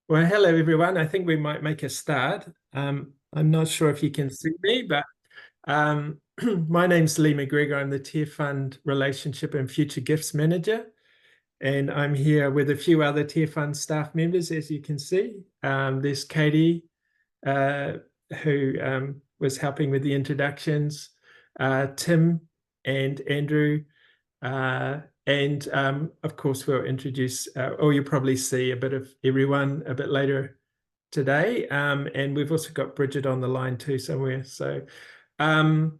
Well, hello everyone. I think we might make a start. I'm not sure if you can see me, but um, my name's Lee McGregor. I'm the Tearfund Relationship and Future Gifts Manager, and I'm here with a few other Tearfund staff members, as you can see. There's Katie, uh, who was helping with the introductions, Tim and Andrew. And of course, we'll introduce, or you'll probably see a bit of everyone a bit later today. And we've also got Bridget on the line too somewhere. Um,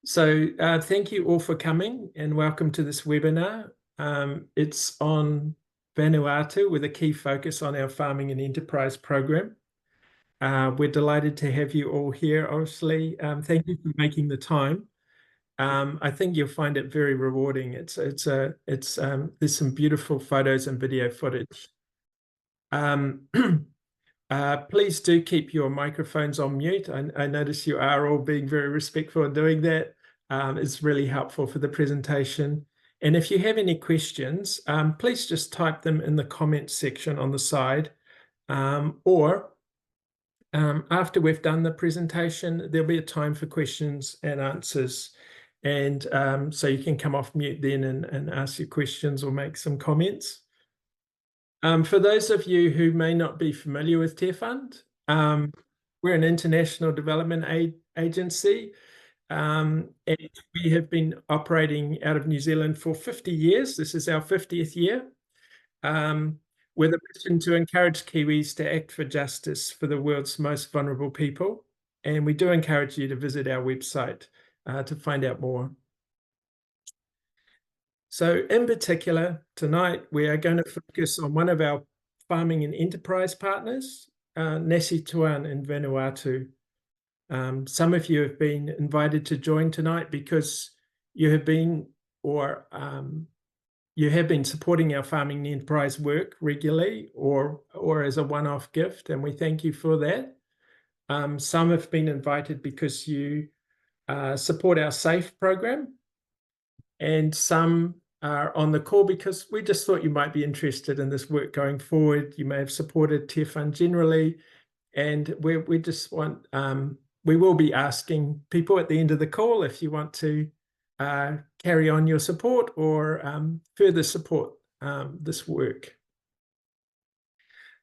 thank you all for coming and welcome to this webinar. It's on Vanuatu with a key focus on our farming and enterprise program. We're delighted to have you all here, obviously. Thank you for making the time. I think you'll find it very rewarding. There's some beautiful photos and video footage. Please do keep your microphones on mute. I notice you are all being very respectful in doing that. It's really helpful for the presentation. And if you have any questions, please just type them in the comments section on the side, or after we've done the presentation, there'll be a time for questions and answers. And so you can come off mute then and ask your questions or make some comments. For those of you who may not be familiar with Tearfund, we're an international development agency, and we have been operating out of New Zealand for 50 years. This is our 50th year, with a mission to encourage Kiwis to act for justice for the world's most vulnerable people. And we do encourage you to visit our website to find out more. So in particular, tonight, we are going to focus on one of our farming and enterprise partners, Nasituan in Vanuatu. Some of you have been invited to join tonight because you have been supporting our farming and enterprise work regularly or as a one-off gift, and we thank you for that. Some have been invited because you support our SAFE program, and some are on the call because we just thought you might be interested in this work going forward. You may have supported Tearfund generally, and we just want, we will be asking people at the end of the call if you want to carry on your support or further support this work.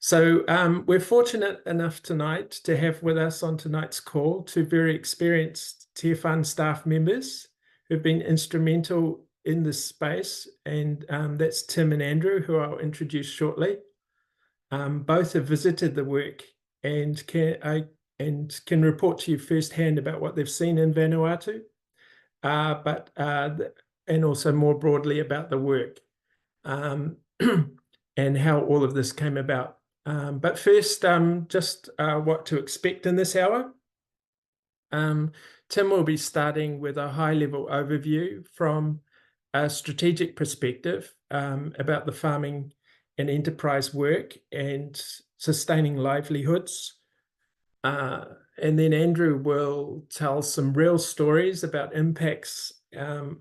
So we're fortunate enough tonight to have with us on tonight's call two very experienced Tearfund staff members who've been instrumental in this space, and that's Tim and Andrew, who I'll introduce shortly. Both have visited the work and can report to you firsthand about what they've seen in Vanuatu, and also more broadly about the work and how all of this came about. But first, just what to expect in this hour. Tim will be starting with a high-level overview from a strategic perspective about the farming and enterprise work and sustaining livelihoods. And then Andrew will tell some real stories about impacts in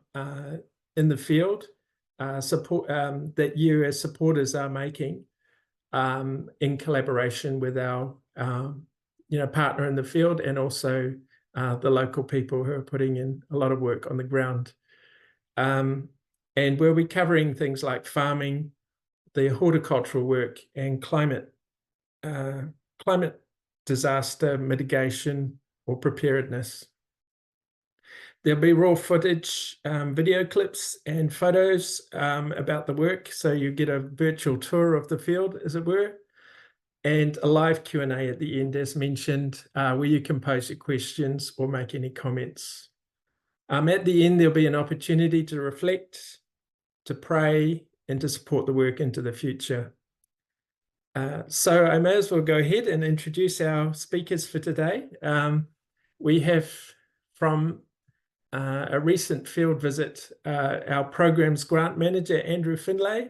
the field, that you as supporters are making in collaboration with our partner in the field, and also the local people who are putting in a lot of work on the ground. And we'll be covering things like farming, the horticultural work, and climate disaster mitigation or preparedness. There'll be raw footage, video clips and photos about the work, so you get a virtual tour of the field, as it were, and a live Q&A at the end, as mentioned, where you can pose your questions or make any comments. At the end, there'll be an opportunity to reflect, to pray, and to support the work into the future. So I may as well go ahead and introduce our speakers for today. We have from a recent field visit, our programs grant manager, Andrew Finlay,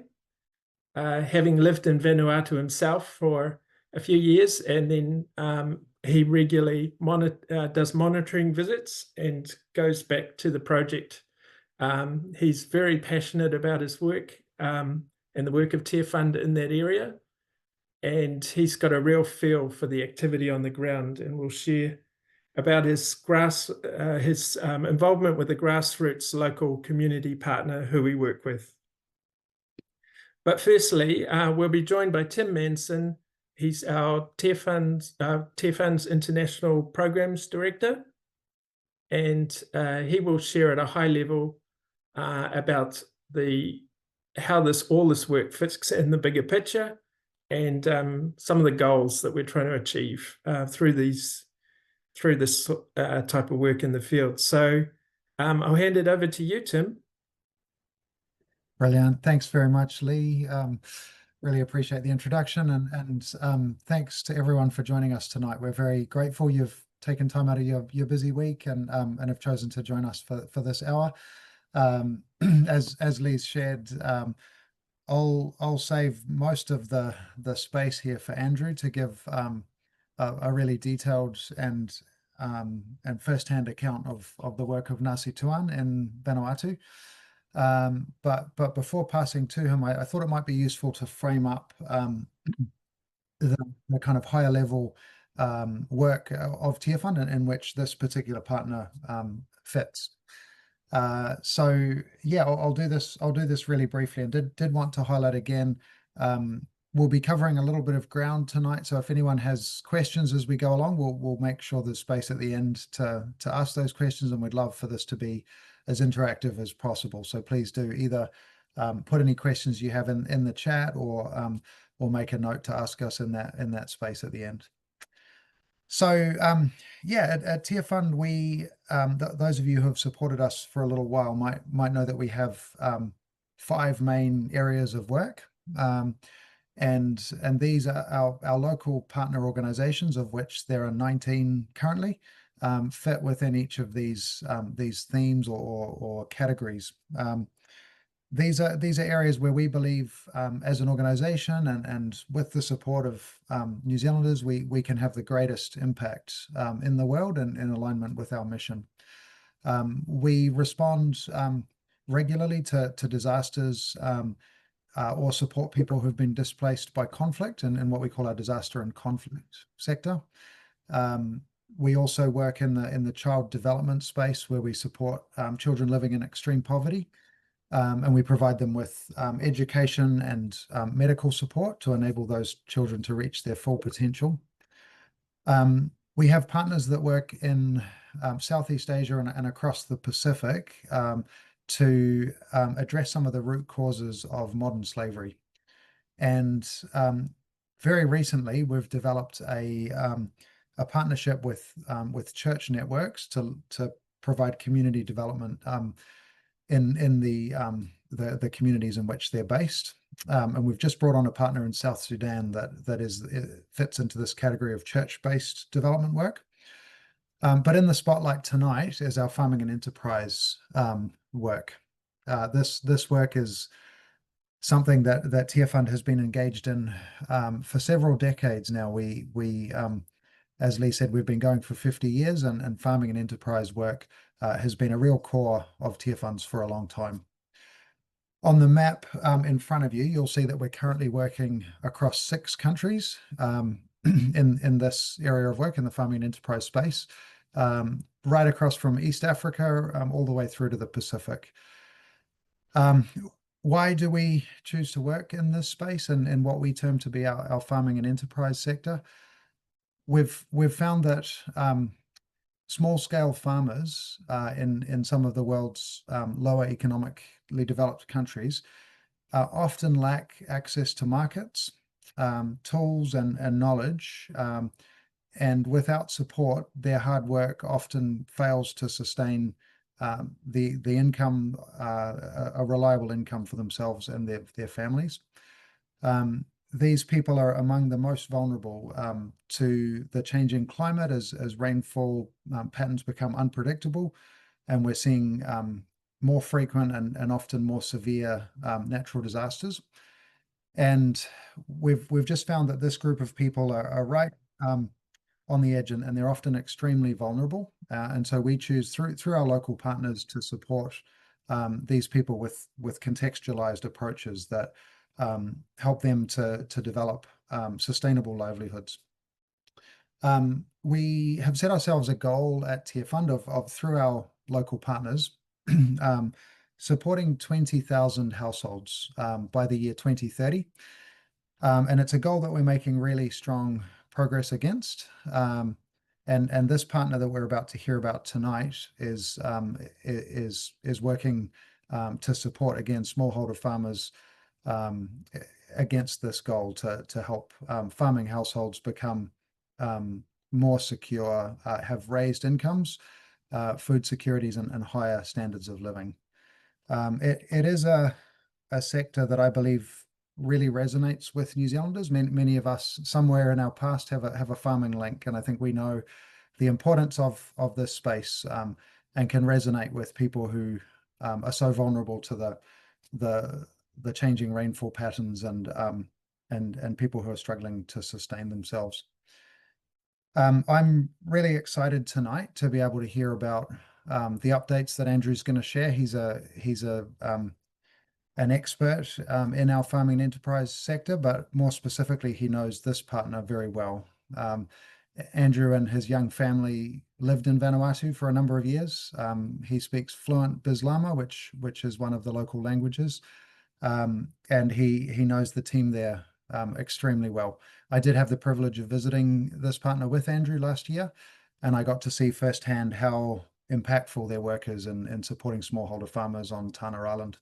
having lived in Vanuatu himself for a few years, and then he regularly does monitoring visits and goes back to the project. He's very passionate about his work and the work of Tearfund in that area. and he's got a real feel for the activity on the ground, and will share about his involvement with the grassroots local community partner who we work with. But firstly, we'll be joined by Tim Manson. He's our Tearfund's International Programs Director, and he will share at a high level about how all this work fits in the bigger picture, and some of the goals that we're trying to achieve through this type of work in the field. So I'll hand it over to you, Tim. Brilliant. Thanks very much, Lee. Really appreciate the introduction, and thanks to everyone for joining us tonight. We're very grateful you've taken time out of your busy week and have chosen to join us for this hour. As Lee's shared, I'll save most of the space here for Andrew to give a really detailed and first-hand account of the work of Nasituan in Vanuatu. But before passing to him, I thought it might be useful to frame up the kind of higher level work of Tearfund in which this particular partner fits. So yeah, I'll do this really briefly, and did want to highlight again, we'll be covering a little bit of ground tonight. So if anyone has questions as we go along, we'll make sure there's space at the end to ask those questions, and we'd love for this to be as interactive as possible. So please do either put any questions you have in the chat, or make a note to ask us in that space at the end. So yeah, at Tearfund, we those of you who have supported us for a little while might know that we have 5 main areas of work, and these are our local partner organizations, of which there are 19 currently, fit within each of these themes or categories. These are areas where we believe, as an organization and with the support of New Zealanders, we can have the greatest impact in the world and in alignment with our mission. We respond regularly to disasters, or support people who've been displaced by conflict in what we call our disaster and conflict sector. We also work in the child development space, where we support children living in extreme poverty. And we provide them with education and medical support to enable those children to reach their full potential. We have partners that work in Southeast Asia and across the Pacific to address some of the root causes of modern slavery. And very recently, we've developed a partnership with church networks to provide community development in the communities in which they're based, and we've just brought on a partner in South Sudan that fits into this category of church-based development work. But in the spotlight tonight is our farming and enterprise work. This work is something that Tearfund has been engaged in for several decades now. We as Lee said, we've been going for 50 years, and farming and enterprise work has been a real core of Tearfund's for a long time. On the map in front of you, you'll see that we're currently working across 6 countries in this area of work, in the farming and enterprise space, right across from East Africa all the way through to the Pacific. Why do we choose to work in this space and in what we term to be our farming and enterprise sector? We've found that small-scale farmers in some of the world's lower economically developed countries often lack access to markets, tools, and knowledge, and without support, their hard work often fails to sustain the income, a reliable income for themselves and their families. These people are among the most vulnerable to the changing climate as rainfall patterns become unpredictable, and we're seeing more frequent and often more severe natural disasters. And we've just found that this group of people are right on the edge, and they're often extremely vulnerable. And so we choose through our local partners to support these people with contextualized approaches that help them to develop sustainable livelihoods. We have set ourselves a goal at Tearfund of through our local partners supporting 20,000 households by the year 2030. And it's a goal that we're making really strong progress against. And this partner that we're about to hear about tonight is working to support, again, smallholder farmers against this goal to help farming households become more secure, have raised incomes, food securities, and higher standards of living. It is a sector that I believe really resonates with New Zealanders. Many of us somewhere in our past have a farming link, and I think we know the importance of this space and can resonate with people who are so vulnerable to the changing rainfall patterns and people who are struggling to sustain themselves. I'm really excited tonight to be able to hear about the updates that Andrew's going to share. He's an expert in our farming enterprise sector, but more specifically, he knows this partner very well. Andrew and his young family lived in Vanuatu for a number of years. He speaks fluent Bislama, which is one of the local languages, and he knows the team there extremely well. I did have the privilege of visiting this partner with Andrew last year, and I got to see firsthand how impactful their work is in supporting smallholder farmers on Tana Island.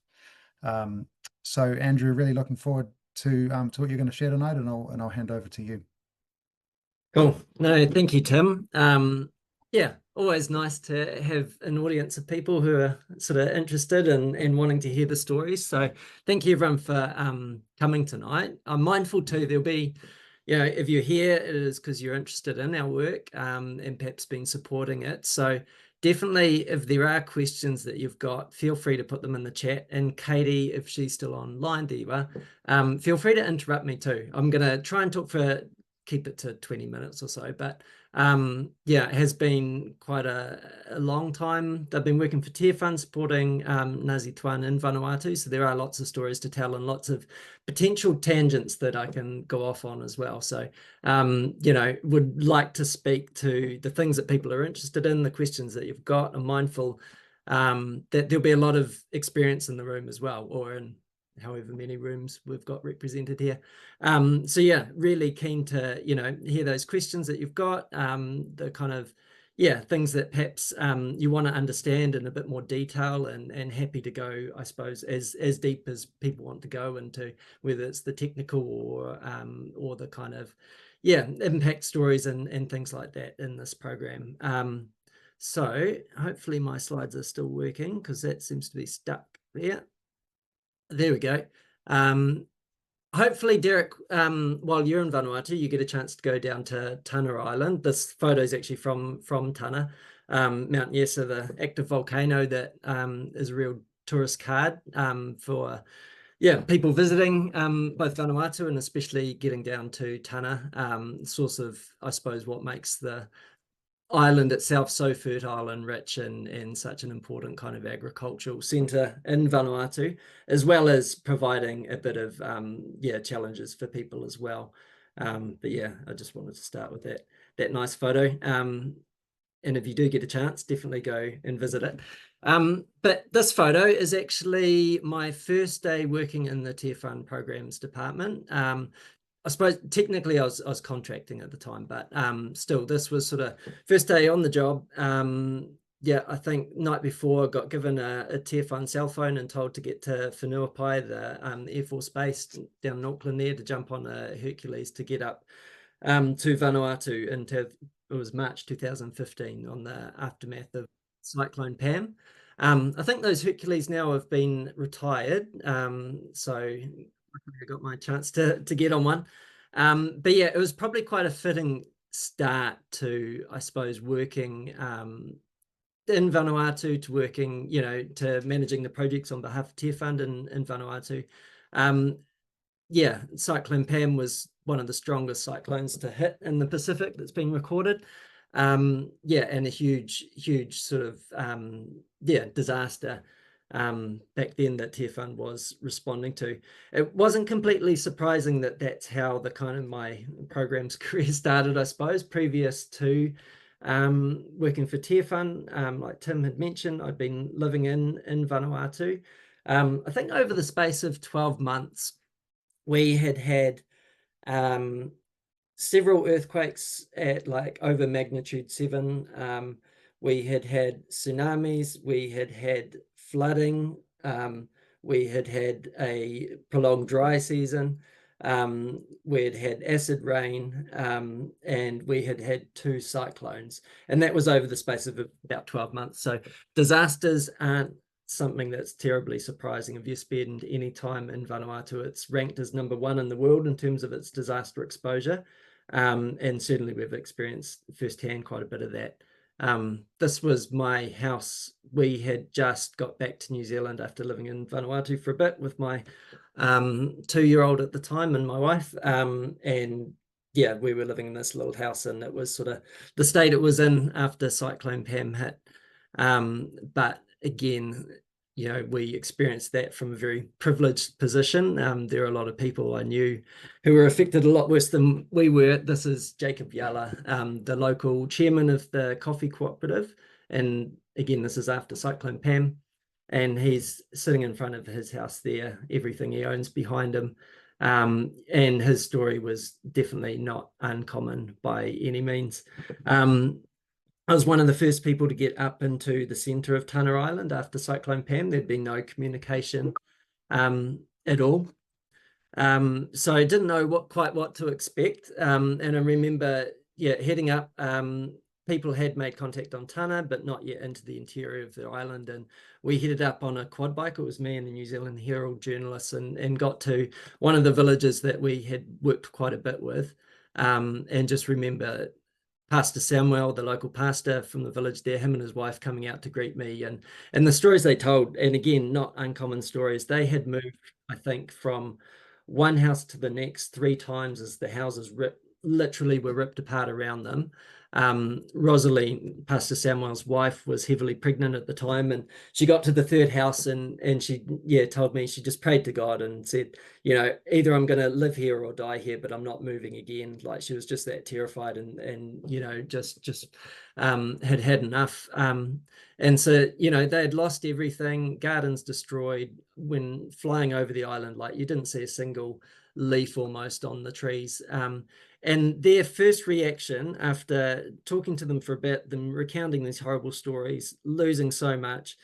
So Andrew, really looking forward to what you're going to share tonight, and I'll hand over to you. Cool. No, thank you, Tim. Yeah, always nice to have an audience of people who are sort of interested and wanting to hear the stories. So thank you everyone for coming tonight. I'm mindful too, there'll be, if you're here, it is because you're interested in our work and perhaps been supporting it. So definitely, if there are questions that you've got, feel free to put them in the chat. And Katie, if she's still online, there you are. Feel free to interrupt me too. I'm going to try and keep it to 20 minutes or so, but yeah, it has been quite a long time. They've been working for Tearfund, supporting Nasituan in Vanuatu, so there are lots of stories to tell and lots of potential tangents that I can go off on as well. So would like to speak to the things that people are interested in, the questions that you've got. I'm mindful that there'll be a lot of experience in the room as well, or in however many rooms we've got represented here. So yeah, really keen to, hear those questions that you've got, the kind of, things that perhaps you want to understand in a bit more detail, and happy to go, I suppose, as deep as people want to go into, whether it's the technical or the kind of, impact stories and things like that in this program. So hopefully my slides are still working, because that seems to be stuck there. There we go. Hopefully, Derek, while you're in Vanuatu, you get a chance to go down to Tana Island. This photo is actually from Tana, Mount Yesa, the active volcano that is a real tourist card for people visiting both Vanuatu and especially getting down to Tana, source of, I suppose, what makes the island itself so fertile and rich and such an important kind of agricultural centre in Vanuatu, as well as providing a bit of challenges for people as well. But yeah, I just wanted to start with that nice photo. And if you do get a chance, definitely go and visit it. But this photo is actually my first day working in the Tearfund programs department. I suppose technically I was contracting at the time, but still, this was sort of first day on the job. I think night before, got given a Tearfund cell phone and told to get to Whenuapai, the Air Force Base down in Auckland there, to jump on a Hercules to get up to Vanuatu it was March 2015, on the aftermath of Cyclone Pam. I think those Hercules now have been retired, so I got my chance to get on one. But yeah, it was probably quite a fitting start to, I suppose, working in Vanuatu, to working, to managing the projects on behalf of Tearfund in Vanuatu. Cyclone Pam was one of the strongest cyclones to hit in the Pacific that's been recorded. And a huge sort of disaster. back then that Tearfund was responding to. It wasn't completely surprising that that's how the kind of my program's career started, I suppose, previous to working for Tearfund. Like Tim had mentioned, I'd been living in Vanuatu. I think over the space of 12 months, we had several earthquakes at like over magnitude 7. We had tsunamis, we had flooding, we had a prolonged dry season, we had acid rain, and we had 2 cyclones, and that was over the space of about 12 months. So disasters aren't something that's terribly surprising. If you spend any time in Vanuatu, it's ranked as #1 in the world in terms of its disaster exposure. And certainly we've experienced firsthand quite a bit of that. This was my house. We had just got back to New Zealand after living in Vanuatu for a bit with my 2-year-old at the time and my wife. And yeah, we were living in this little house, and it was sort of the state it was in after Cyclone Pam hit. But again, you know, we experienced that from a very privileged position. There are a lot of people I knew who were affected a lot worse than we were. This is Jacob Yalla, the local chairman of the coffee cooperative. And again, this is after Cyclone Pam. And he's sitting in front of his house there, everything he owns behind him. And his story was definitely not uncommon by any means. I was one of the first people to get up into the centre of Tanna Island after Cyclone Pam. There'd been no communication at all. So I didn't know quite what to expect. And I remember, heading up, people had made contact on Tanna, but not yet into the interior of the island. And we headed up on a quad bike. It was me and the New Zealand Herald journalists, and got to one of the villages that we had worked quite a bit with. And just remember Pastor Samuel, the local pastor from the village there, him and his wife coming out to greet me, and the stories they told, and again, not uncommon stories. They had moved, I think, from one house to the next 3 times as the houses literally were ripped apart around them. Rosalie, Pastor Samuel's wife, was heavily pregnant at the time, and she got to the 3rd house, and she told me she just prayed to God and said, you know, either I'm going to live here or die here, but I'm not moving again. Like, she was just that terrified, and you know, just had enough. And so, you know, they had lost everything, gardens destroyed. When flying over the island, like, you didn't see a single leaf almost on the trees. And their first reaction after talking to them for a bit, them recounting these horrible stories, losing so much,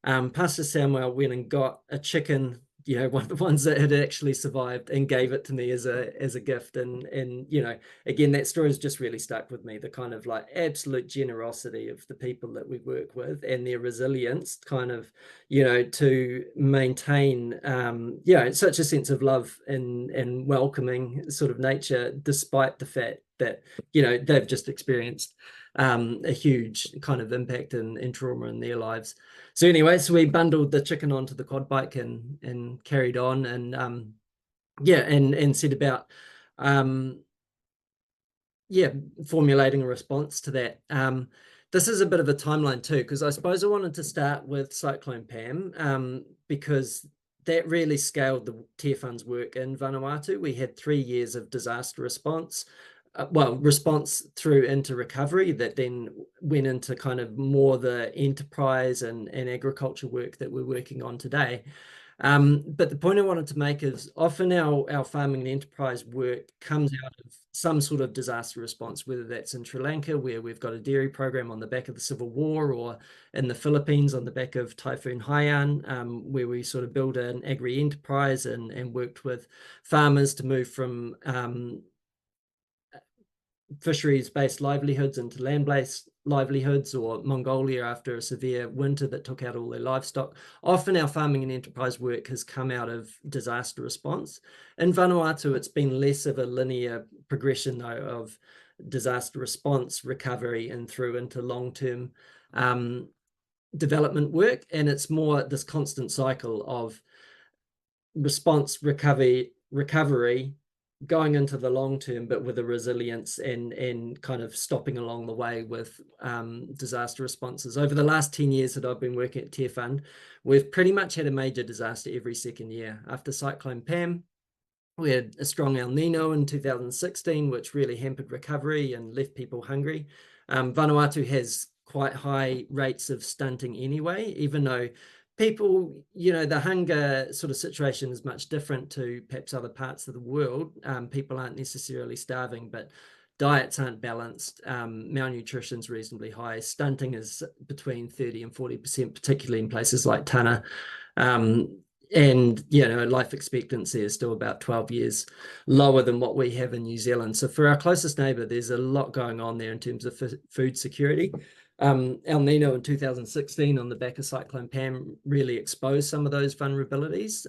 Pastor Samuel went and got a chicken, you know, one of the ones that had actually survived, and gave it to me as a gift. And you know, again, that story has just really stuck with me, the kind of like absolute generosity of the people that we work with, and their resilience kind of, you know, to maintain such a sense of love and welcoming sort of nature, despite the fact that, you know, they've just experienced a huge kind of impact and trauma in their lives. So anyway, so we bundled the chicken onto the quad bike and carried on, and and set about formulating a response to that. This is a bit of a timeline too, because I suppose I wanted to start with Cyclone Pam, because that really scaled the Tearfund's work in Vanuatu. We had 3 years of disaster response, response through into recovery, that then went into kind of more the enterprise and agriculture work that we're working on today. But the point I wanted to make is often our farming and enterprise work comes out of some sort of disaster response, whether that's in Sri Lanka, where we've got a dairy program on the back of the Civil War, or in the Philippines on the back of Typhoon Haiyan, where we sort of built an agri-enterprise and worked with farmers to move from fisheries-based livelihoods into land-based livelihoods, or Mongolia after a severe winter that took out all their livestock. Often our farming and enterprise work has come out of disaster response. In Vanuatu, it's been less of a linear progression, though, of disaster response, recovery, and through into long-term development work. And it's more this constant cycle of response, recovery, going into the long term, but with a resilience and kind of stopping along the way with disaster responses. Over the last 10 years that I've been working at Tearfund, we've pretty much had a major disaster every second year. After Cyclone Pam, we had a strong El Nino in 2016, which really hampered recovery and left people hungry. Vanuatu has quite high rates of stunting anyway, even though people, the hunger sort of situation is much different to perhaps other parts of the world. People aren't necessarily starving, but diets aren't balanced. Malnutrition is reasonably high. Stunting is between 30 and 40%, particularly in places like Tanna. And life expectancy is still about 12 years lower than what we have in New Zealand. So for our closest neighbour, there's a lot going on there in terms of food security. El Nino in 2016 on the back of Cyclone Pam really exposed some of those vulnerabilities.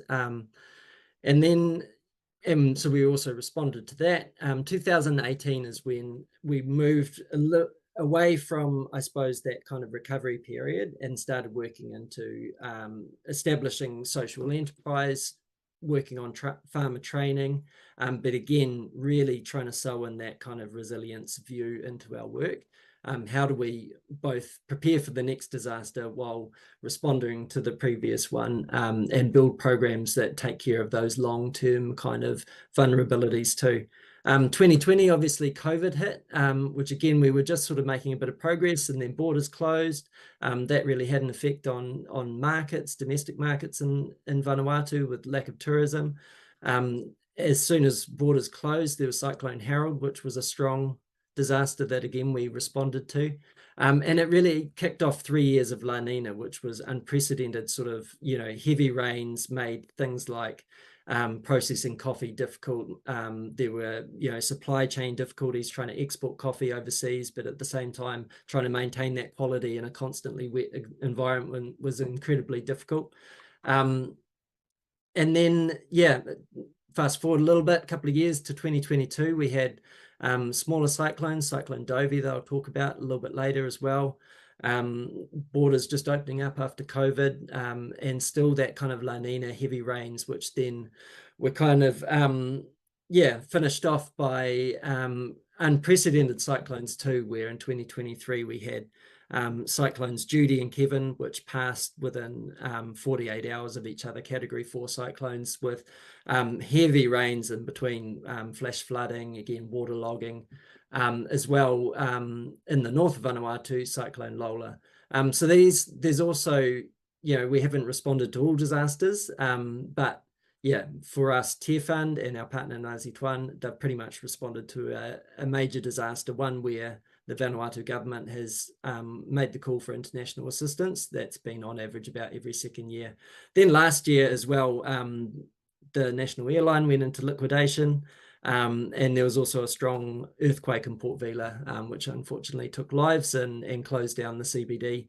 So we also responded to that. 2018 is when we moved a little away from, I suppose, that kind of recovery period and started working into establishing social enterprise, working on farmer training, but again, really trying to sew in that kind of resilience view into our work. How do we both prepare for the next disaster while responding to the previous one, and build programs that take care of those long-term kind of vulnerabilities too. 2020, obviously COVID hit, which again, we were just sort of making a bit of progress, and then borders closed. That really had an effect on markets, domestic markets in Vanuatu with lack of tourism. As soon as borders closed, there was Cyclone Harold, which was a strong disaster that again we responded to, and it really kicked off 3 years of La Nina, which was unprecedented. Sort of heavy rains made things like processing coffee difficult. There were supply chain difficulties trying to export coffee overseas, but at the same time trying to maintain that quality in a constantly wet environment was incredibly difficult. And then fast forward a little bit, a couple of years to 2022, we had smaller cyclones, Cyclone Dovey, that I'll talk about a little bit later as well. Borders just opening up after COVID, and still that kind of La Nina heavy rains, which then were kind of finished off by unprecedented cyclones too, where in 2023 we had cyclones Judy and Kevin, which passed within 48 hours of each other, category 4 cyclones with heavy rains in between, flash flooding, again waterlogging, as well. In the north of Vanuatu, Cyclone Lola. So there's also, we haven't responded to all disasters, but for us, Tearfund and our partner Nasituan, they've pretty much responded to a major disaster, one where the Vanuatu government has made the call for international assistance. That's been on average about every second year. Then last year as well, the national airline went into liquidation, and there was also a strong earthquake in Port Vila, which unfortunately took lives and closed down the CBD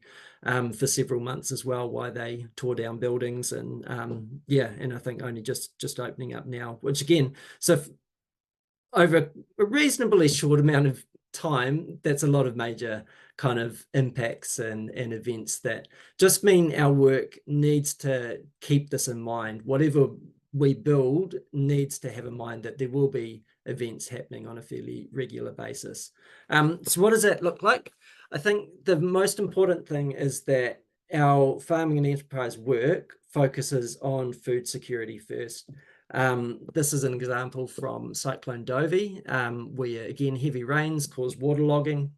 for several months as well, while they tore down buildings, and and I think only just opening up now, which again, so over a reasonably short amount of time, that's a lot of major kind of impacts and events that just mean our work needs to keep this in mind. Whatever we build needs to have in mind that there will be events happening on a fairly regular basis. So what does that look like? I think the most important thing is that our farming and enterprise work focuses on food security first. This is an example from Cyclone Dovey, where again heavy rains caused waterlogging,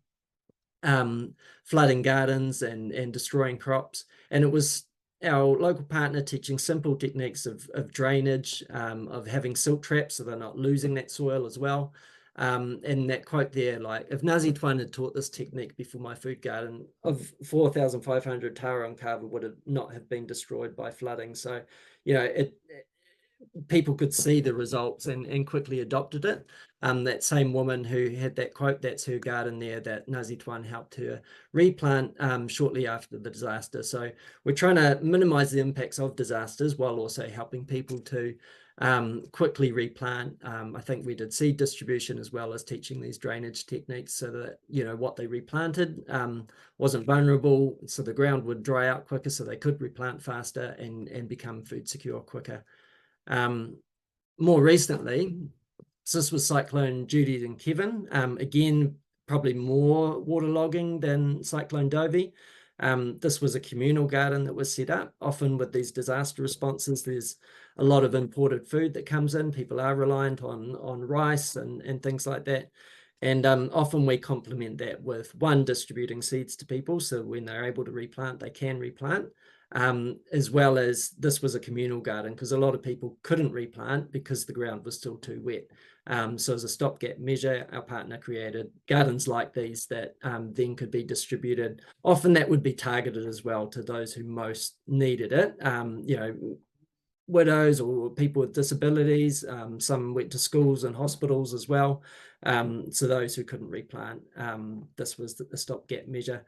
flooding gardens and destroying crops. And it was our local partner teaching simple techniques of drainage, of having silt traps so they're not losing that soil as well. And that quote there, like, if Nasituan had taught this technique before my food garden of 4,500 tara and kava would not have been destroyed by flooding. So, people could see the results and quickly adopted it. That same woman who had that quote, that's her garden there that Nasituan helped her replant shortly after the disaster. So we're trying to minimize the impacts of disasters while also helping people to quickly replant. I think we did seed distribution as well as teaching these drainage techniques so that, what they replanted wasn't vulnerable, so the ground would dry out quicker so they could replant faster and become food secure quicker. More recently, So this was Cyclone Judy and Kevin. Again, probably more waterlogging than Cyclone Dovey. This was a communal garden that was set up. Often with these disaster responses, there's a lot of imported food that comes in. People are reliant on rice and things like that. And often we complement that with distributing seeds to people. So when they're able to replant, they can replant. As well as this was a communal garden because a lot of people couldn't replant because the ground was still too wet. So as a stopgap measure, our partner created gardens like these that then could be distributed. Often that would be targeted as well to those who most needed it. Widows or people with disabilities. Some went to schools and hospitals as well. So those who couldn't replant, this was the stopgap measure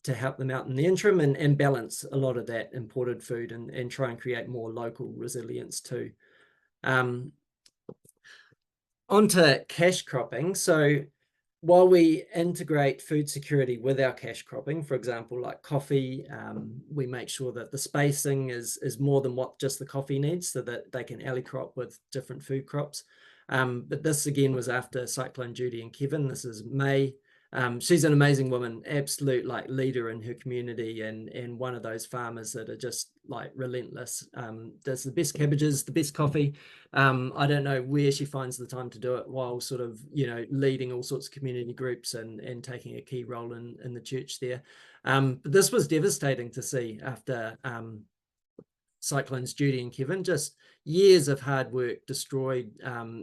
to help them out in the interim and balance a lot of that imported food and try and create more local resilience too. Onto cash cropping. So while we integrate food security with our cash cropping, for example, like coffee, we make sure that the spacing is more than what just the coffee needs so that they can alley crop with different food crops. But this again was after Cyclone Judy and Kevin. This is May. She's an amazing woman, absolute like leader in her community and one of those farmers that are just like relentless. Does the best cabbages, the best coffee. I don't know where she finds the time to do it while sort of, leading all sorts of community groups and taking a key role in the church there. But this was devastating to see after Cyclones Judy and Kevin, just years of hard work destroyed.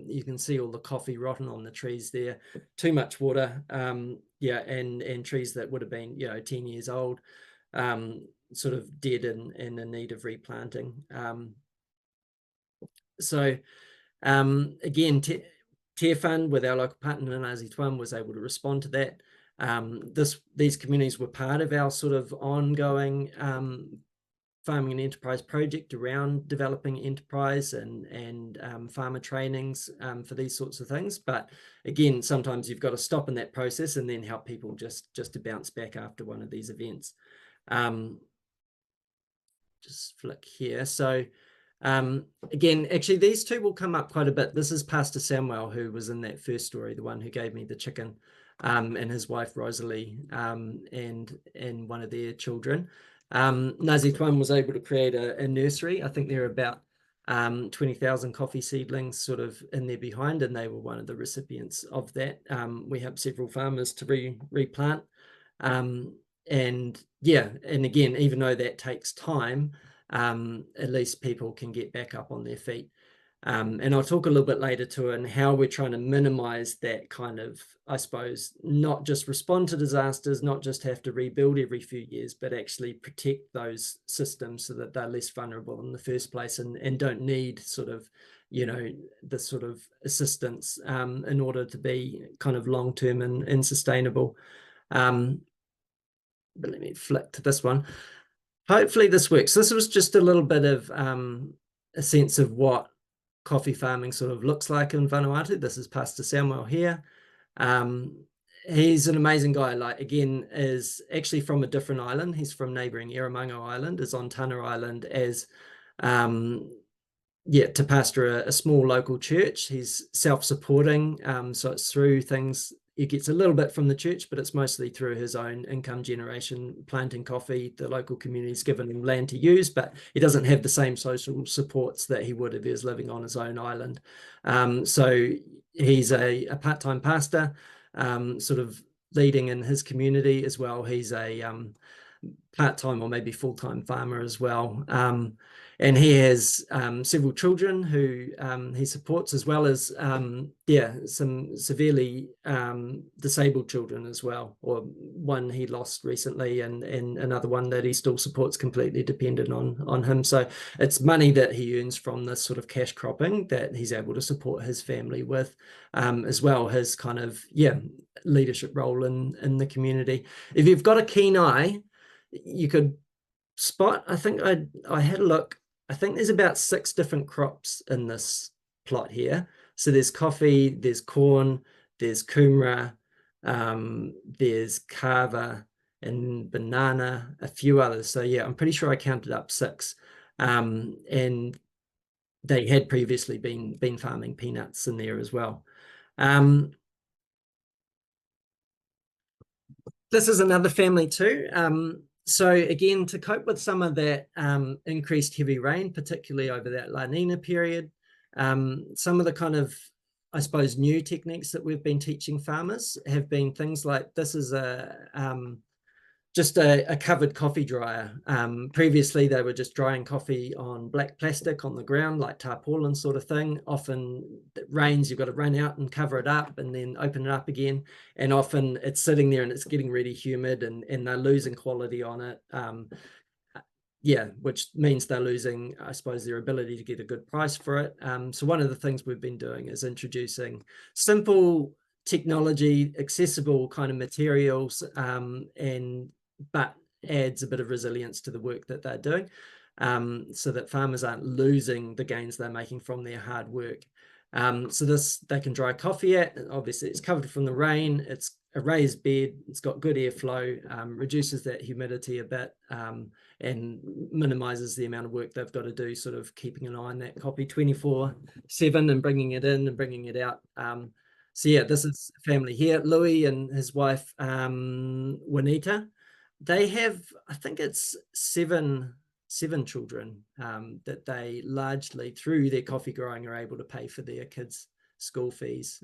You can see all the coffee rotten on the trees there, too much water, and trees that would have been 10 years old, sort of dead and in need of replanting. So again, Tearfund with our local partner Nasituan was able to respond to that. These communities were part of our sort of ongoing farming and enterprise project around developing enterprise and farmer trainings for these sorts of things. But again, sometimes you've got to stop in that process and then help people just to bounce back after one of these events. Just flick here. So again, actually these two will come up quite a bit. This is Pastor Samuel, who was in that first story, the one who gave me the chicken, and his wife Rosalie, and one of their children. Nasituan was able to create a nursery. I think there are about 20,000 coffee seedlings sort of in there behind, and they were one of the recipients of that. We helped several farmers to replant. And again, even though that takes time, at least people can get back up on their feet. And I'll talk a little bit later too on how we're trying to minimize that kind of, I suppose, not just respond to disasters, not just have to rebuild every few years, but actually protect those systems so that they're less vulnerable in the first place and don't need sort of, the sort of assistance in order to be kind of long-term and sustainable. But let me flick to this one. Hopefully this works. This was just a little bit of a sense of what coffee farming sort of looks like in Vanuatu. This is Pastor Samuel here. He's an amazing guy. Like, again, is actually from a different island. He's from neighboring Erromango Island, is on Tanna Island as to pastor a small local church. He's self-supporting, so it's through things. He gets a little bit from the church, but it's mostly through his own income generation, planting coffee. The local community's given him land to use, but he doesn't have the same social supports that he would if he was living on his own island. So he's a part-time pastor, sort of leading in his community as well. He's a part-time or maybe full-time farmer as well. And he has several children who he supports, as well as some severely disabled children as well, or one he lost recently and another one that he still supports, completely dependent on him. So it's money that he earns from this sort of cash cropping that he's able to support his family with, as well his kind of leadership role in the community. If you've got a keen eye, you could spot, I think I had a look, I think there's about 6 different crops in this plot here. So there's coffee, there's corn, there's kumara, there's kava and banana, a few others. So yeah, I'm pretty sure I counted up 6. And they had previously been farming peanuts in there as well. This is another family too. So again, to cope with some of that increased heavy rain, particularly over that La Nina period, some of the kind of, I suppose, new techniques that we've been teaching farmers have been things like, this is just a covered coffee dryer. Previously, they were just drying coffee on black plastic on the ground, like tarpaulin sort of thing. Often it rains, you've got to run out and cover it up and then open it up again. And often it's sitting there and it's getting really humid, and they're losing quality on it. Yeah, which means they're losing, I suppose, their ability to get a good price for it. So one of the things we've been doing is introducing simple technology, accessible kind of materials, but adds a bit of resilience to the work that they're doing, so that farmers aren't losing the gains they're making from their hard work. So this, they can dry coffee at, obviously it's covered from the rain, it's a raised bed, it's got good airflow, reduces that humidity a bit, and minimizes the amount of work they've got to do, sort of keeping an eye on that coffee 24/7 and bringing it in and bringing it out. So yeah, this is a family here, Louis and his wife, Juanita. They have, I think it's seven children, that they largely, through their coffee growing, are able to pay for their kids' school fees.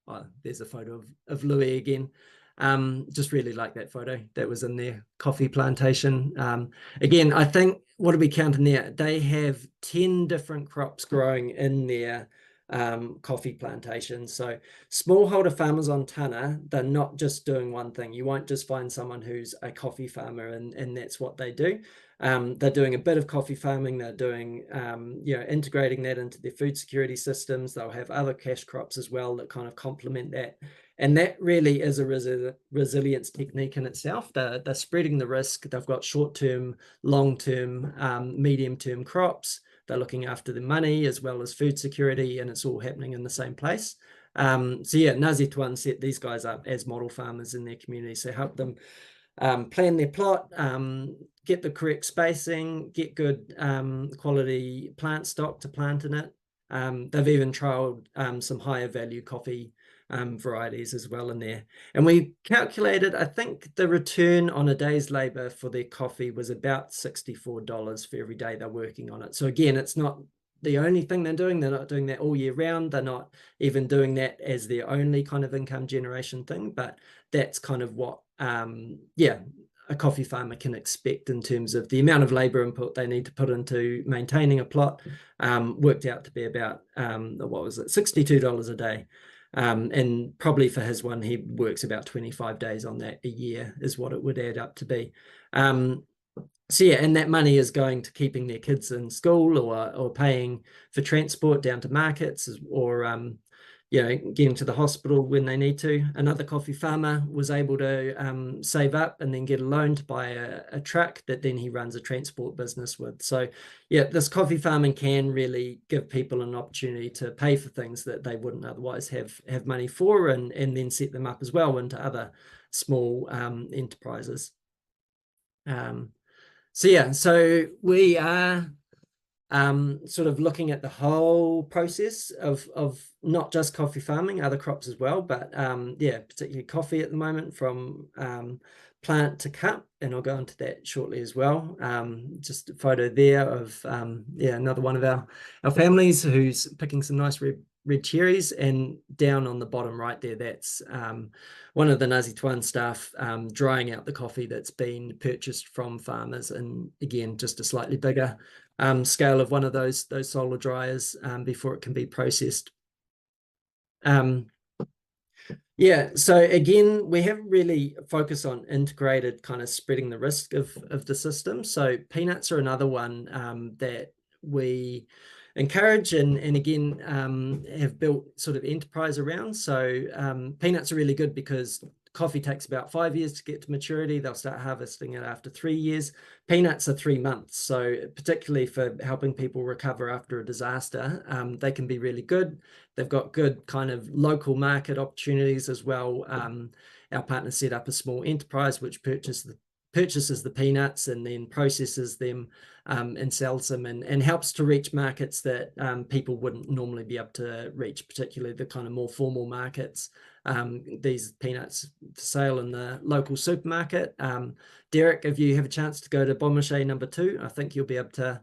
Oh, there's a photo of Louis again. Just really like that photo that was in their coffee plantation. Again, I think, what are we counting there? They have 10 different crops growing in their coffee plantation. So smallholder farmers on Tana, they're not just doing one thing. You won't just find someone who's a coffee farmer and that's what they do. They're doing a bit of coffee farming. They're doing, integrating that into their food security systems. They'll have other cash crops as well that kind of complement that. And that really is a resilience technique in itself. They're spreading the risk. They've got short-term, long-term, medium-term crops. They're looking after the money as well as food security, and it's all happening in the same place. So yeah, Nasituan set these guys up as model farmers in their community. So help them plan their plot, get the correct spacing, get good quality plant stock to plant in it. They've even trialed some higher value coffee varieties as well in there. And we calculated, I think the return on a day's labor for their coffee was about $64 for every day they're working on it. So again, it's not the only thing they're doing. They're not doing that all year round. They're not even doing that as their only kind of income generation thing, but that's kind of what, a coffee farmer can expect in terms of the amount of labor input they need to put into maintaining a plot. Worked out to be about, $62 a day. And probably for his one, he works about 25 days on that a year is what it would add up to be. So yeah, and that money is going to keeping their kids in school or paying for transport down to markets, or getting to the hospital when they need to. Another coffee farmer was able to save up and then get a loan to buy a truck that then he runs a transport business with. So yeah, this coffee farming can really give people an opportunity to pay for things that they wouldn't otherwise have money for, and then set them up as well into other small enterprises. So yeah, so we are sort of looking at the whole process of not just coffee farming, other crops as well, but particularly coffee at the moment, from plant to cup, and I'll go into that shortly as well. Just a photo there of another one of our families who's picking some nice red cherries, and down on the bottom right there, that's one of the Nasituan staff drying out the coffee that's been purchased from farmers, and again, just a slightly bigger scale of one of those solar dryers before it can be processed. So again, we have really focused on integrated kind of spreading the risk of the system. So peanuts are another one that we encourage and again have built sort of enterprise around. So peanuts are really good because coffee takes about 5 years to get to maturity. They'll start harvesting it after 3 years. Peanuts are 3 months. So particularly for helping people recover after a disaster, they can be really good. They've got good kind of local market opportunities as well. Our partner set up a small enterprise which purchased purchases the peanuts and then processes them and sells them, and helps to reach markets that people wouldn't normally be able to reach, particularly the kind of more formal markets. These peanuts for sale in the local supermarket. Derek, if you have a chance to go to Bon Marché number 2, I think you'll be able to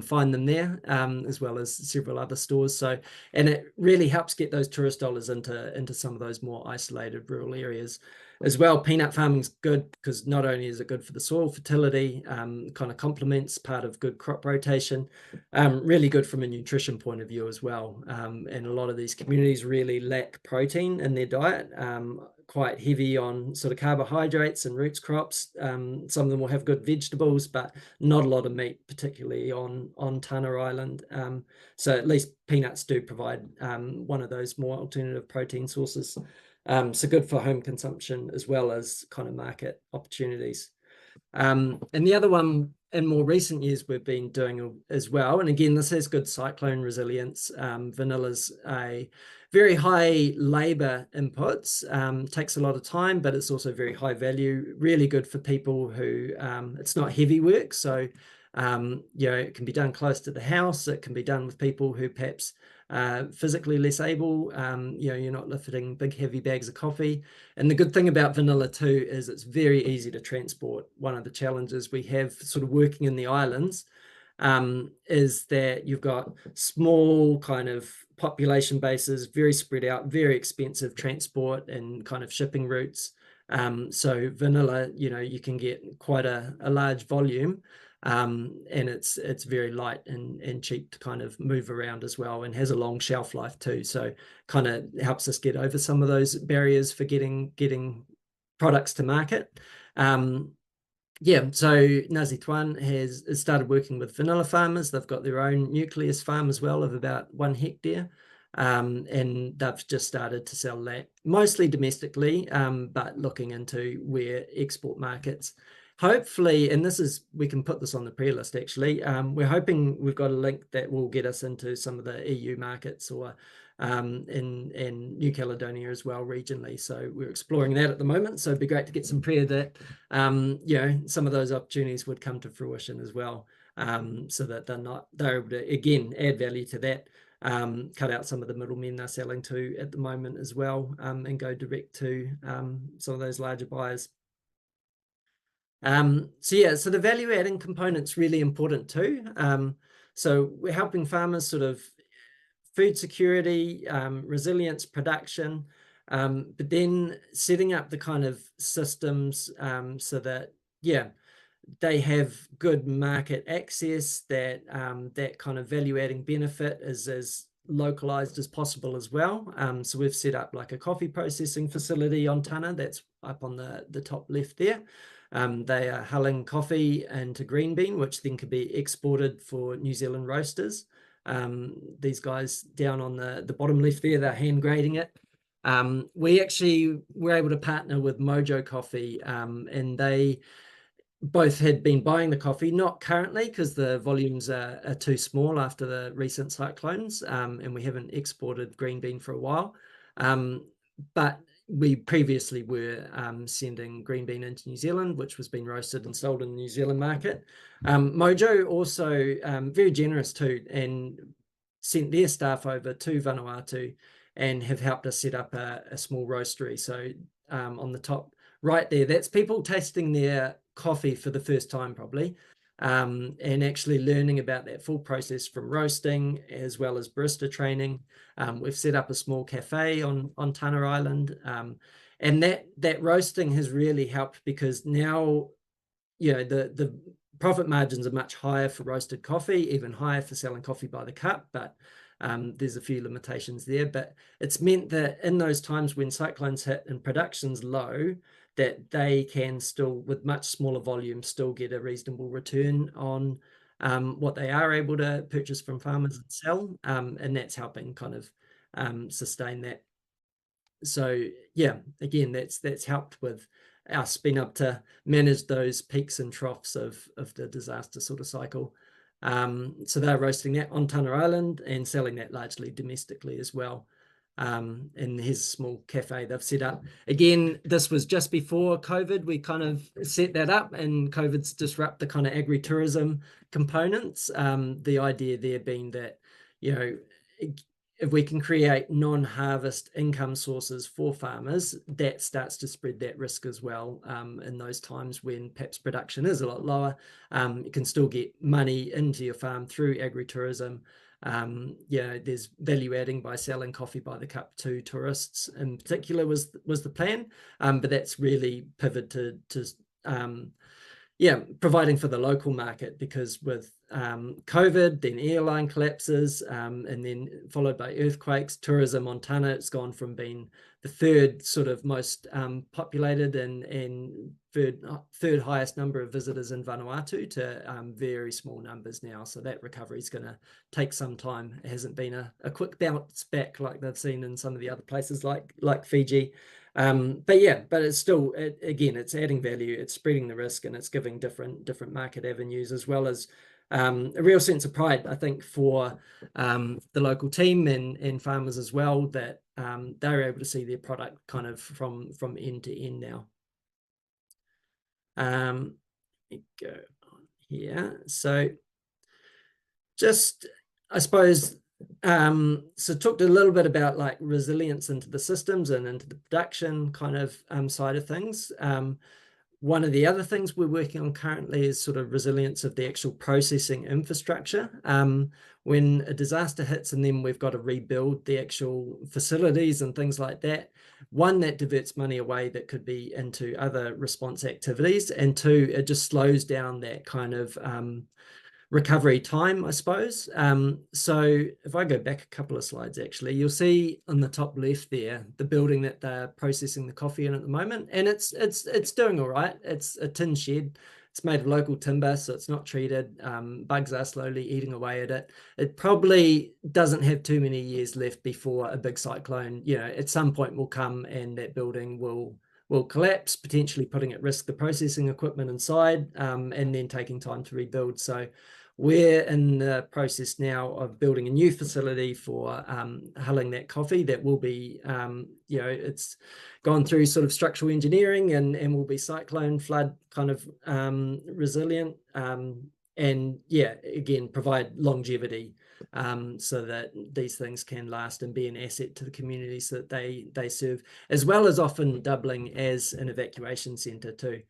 find them there, as well as several other stores. So, and it really helps get those tourist dollars into some of those more isolated rural areas as well. Peanut farming's good because not only is it good for the soil fertility, kind of complements part of good crop rotation, really good from a nutrition point of view as well. And a lot of these communities really lack protein in their diet, quite heavy on sort of carbohydrates and roots crops. Some of them will have good vegetables, but not a lot of meat, particularly on Tana Island. So at least peanuts do provide one of those more alternative protein sources. So good for home consumption as well as kind of market opportunities. And the other one in more recent years we've been doing as well, and again, this has good cyclone resilience. Vanilla's a very high labor inputs, takes a lot of time, but it's also very high value, really good for people who, it's not heavy work. So, it can be done close to the house. It can be done with people who perhaps physically less able, you're not lifting big heavy bags of coffee. And the good thing about vanilla too is it's very easy to transport. One of the challenges we have sort of working in the islands is that you've got small kind of population bases, very spread out, very expensive transport and kind of shipping routes. So vanilla, you can get quite a large volume. And it's very light and cheap to kind of move around as well, and has a long shelf life too. So kind of helps us get over some of those barriers for getting products to market. So Nasituan has started working with vanilla farmers. They've got their own nucleus farm as well of about 1 hectare. And they've just started to sell that mostly domestically, but looking into where export markets. Hopefully, and we can put this on the prayer list actually, we're hoping we've got a link that will get us into some of the EU markets or in New Caledonia as well regionally. So we're exploring that at the moment. So it'd be great to get some prayer that, some of those opportunities would come to fruition as well, so that they're able to, again, add value to that, cut out some of the middlemen they're selling to at the moment as well, and go direct to some of those larger buyers. So the value adding component's really important too. So we're helping farmers sort of food security, resilience, production, but then setting up the kind of systems so that, they have good market access, that that kind of value adding benefit is as localized as possible as well. So we've set up like a coffee processing facility on Tana, that's up on the top left there. They are hulling coffee into green bean, which then could be exported for New Zealand roasters. These guys down on the bottom left there, they're hand grading it. We actually were able to partner with Mojo Coffee, and they both had been buying the coffee, not currently because the volumes are too small after the recent cyclones, and we haven't exported green bean for a while. But we previously were sending green bean into New Zealand, which was being roasted and sold in the New Zealand market. Mojo also very generous too, and sent their staff over to Vanuatu and have helped us set up a small roastery. So on the top right there, that's people tasting their coffee for the first time probably, and actually learning about that full process from roasting as well as barista training. We've set up a small cafe on Tana Island, and that roasting has really helped because now the profit margins are much higher for roasted coffee, even higher for selling coffee by the cup, but there's a few limitations there. But it's meant that in those times when cyclones hit and production's low, that they can still, with much smaller volume, still get a reasonable return on what they are able to purchase from farmers and sell, and that's helping kind of sustain that. So again, that's helped with us being able to manage those peaks and troughs of the disaster sort of cycle. So they're roasting that on Tana Island and selling that largely domestically as well. in his small cafe they've set up. Again, this was just before COVID. We kind of set that up, and COVID's disrupt the kind of agritourism components. The idea there being that, you know, if we can create non-harvest income sources for farmers, that starts to spread that risk as well. In those times when perhaps production is a lot lower, you can still get money into your farm through agritourism. There's value adding by selling coffee by the cup to tourists in particular was the plan, but that's really pivoted to providing for the local market, because with COVID, then airline collapses, and then followed by earthquakes, tourism on Tana, it's gone from being the third sort of most populated and third highest number of visitors in Vanuatu to very small numbers now. So that recovery is going to take some time. It hasn't been a quick bounce back like they've seen in some of the other places like Fiji. But it's still, again, it's adding value, it's spreading the risk, and it's giving different market avenues, as well as a real sense of pride, I think, for the local team and farmers as well, that they're able to see their product kind of from end to end now. Let me go on here. So just, I suppose, so talked a little bit about like resilience into the systems and into the production kind of side of things. One of the other things we're working on currently is sort of resilience of the actual processing infrastructure. When a disaster hits and then we've got to rebuild the actual facilities and things like that, one, that diverts money away that could be into other response activities, and two, it just slows down that kind of recovery time, I suppose. So if I go back a couple of slides, actually, you'll see on the top left there the building that they're processing the coffee in at the moment, and it's doing all right. It's a tin shed. It's made of local timber, so it's not treated. Bugs are slowly eating away at it. It probably doesn't have too many years left before a big cyclone, at some point will come, and that building will collapse, potentially putting at risk the processing equipment inside, and then taking time to rebuild. So we're in the process now of building a new facility for hulling that coffee that will be, it's gone through sort of structural engineering and will be cyclone, flood kind of resilient, and again, provide longevity, so that these things can last and be an asset to the communities that they serve, as well as often doubling as an evacuation centre too.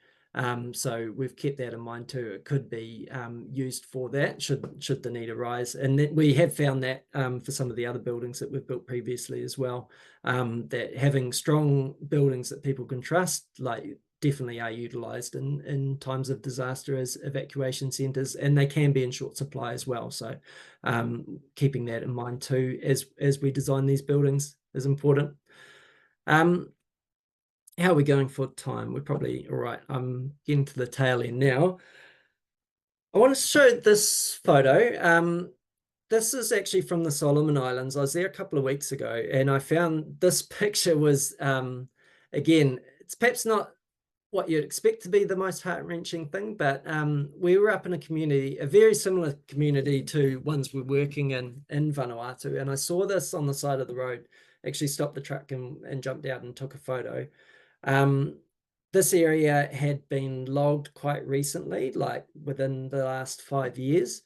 So we've kept that in mind too. It could be used for that should the need arise, and that we have found that for some of the other buildings that we've built previously as well, that having strong buildings that people can trust, like, definitely are utilised in times of disaster as evacuation centres, and they can be in short supply as well. So keeping that in mind too as we design these buildings is important. How are we going for time? We're probably all right. I'm getting to the tail end now. I want to show this photo. This is actually from the Solomon Islands. I was there a couple of weeks ago, and I found this picture was, again, it's perhaps not what you'd expect to be the most heart-wrenching thing, but we were up in a community, a very similar community to ones we're working in Vanuatu, and I saw this on the side of the road, actually stopped the truck and jumped out and took a photo. This area had been logged quite recently, like within the last 5 years,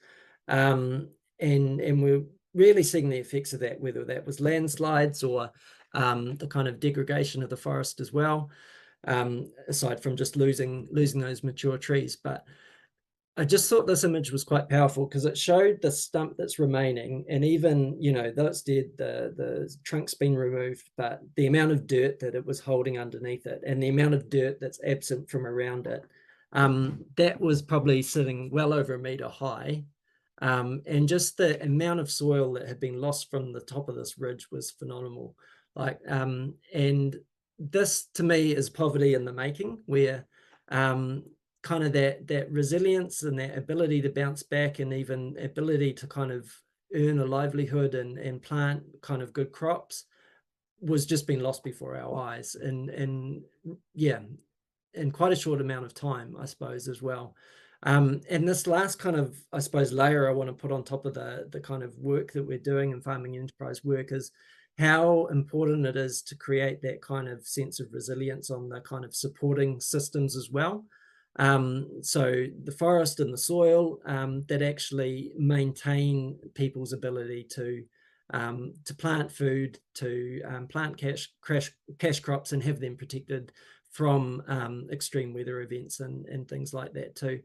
and we're really seeing the effects of that, whether that was landslides or the kind of degradation of the forest as well, aside from just losing those mature trees. But I just thought this image was quite powerful because it showed the stump that's remaining, and even, though it's dead, the trunk's been removed, but the amount of dirt that it was holding underneath it and the amount of dirt that's absent from around it, that was probably sitting well over 1 meter high. And just the amount of soil that had been lost from the top of this ridge was phenomenal. And this to me is poverty in the making, where kind of that resilience and that ability to bounce back, and even ability to kind of earn a livelihood and plant kind of good crops, was just being lost before our eyes, and in quite a short amount of time, I suppose, as well. And this last kind of, I suppose, layer I want to put on top of the kind of work that we're doing in farming enterprise work is how important it is to create that kind of sense of resilience on the kind of supporting systems as well. So the forest and the soil that actually maintain people's ability to plant food, to plant cash crops and have them protected from extreme weather events and things like that too.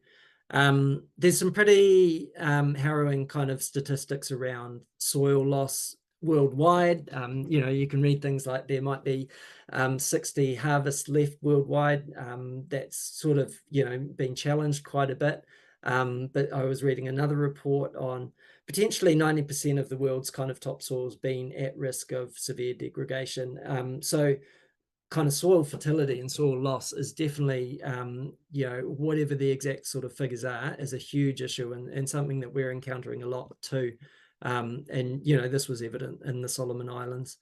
There's some pretty harrowing kind of statistics around soil loss worldwide. You can read things like there might be 60 harvests left worldwide. That's sort of been challenged quite a bit. But I was reading another report on potentially 90% of the world's kind of topsoil's been at risk of severe degradation. So kind of soil fertility and soil loss is definitely, whatever the exact sort of figures are, is a huge issue and something that we're encountering a lot too. This was evident in the Solomon Islands.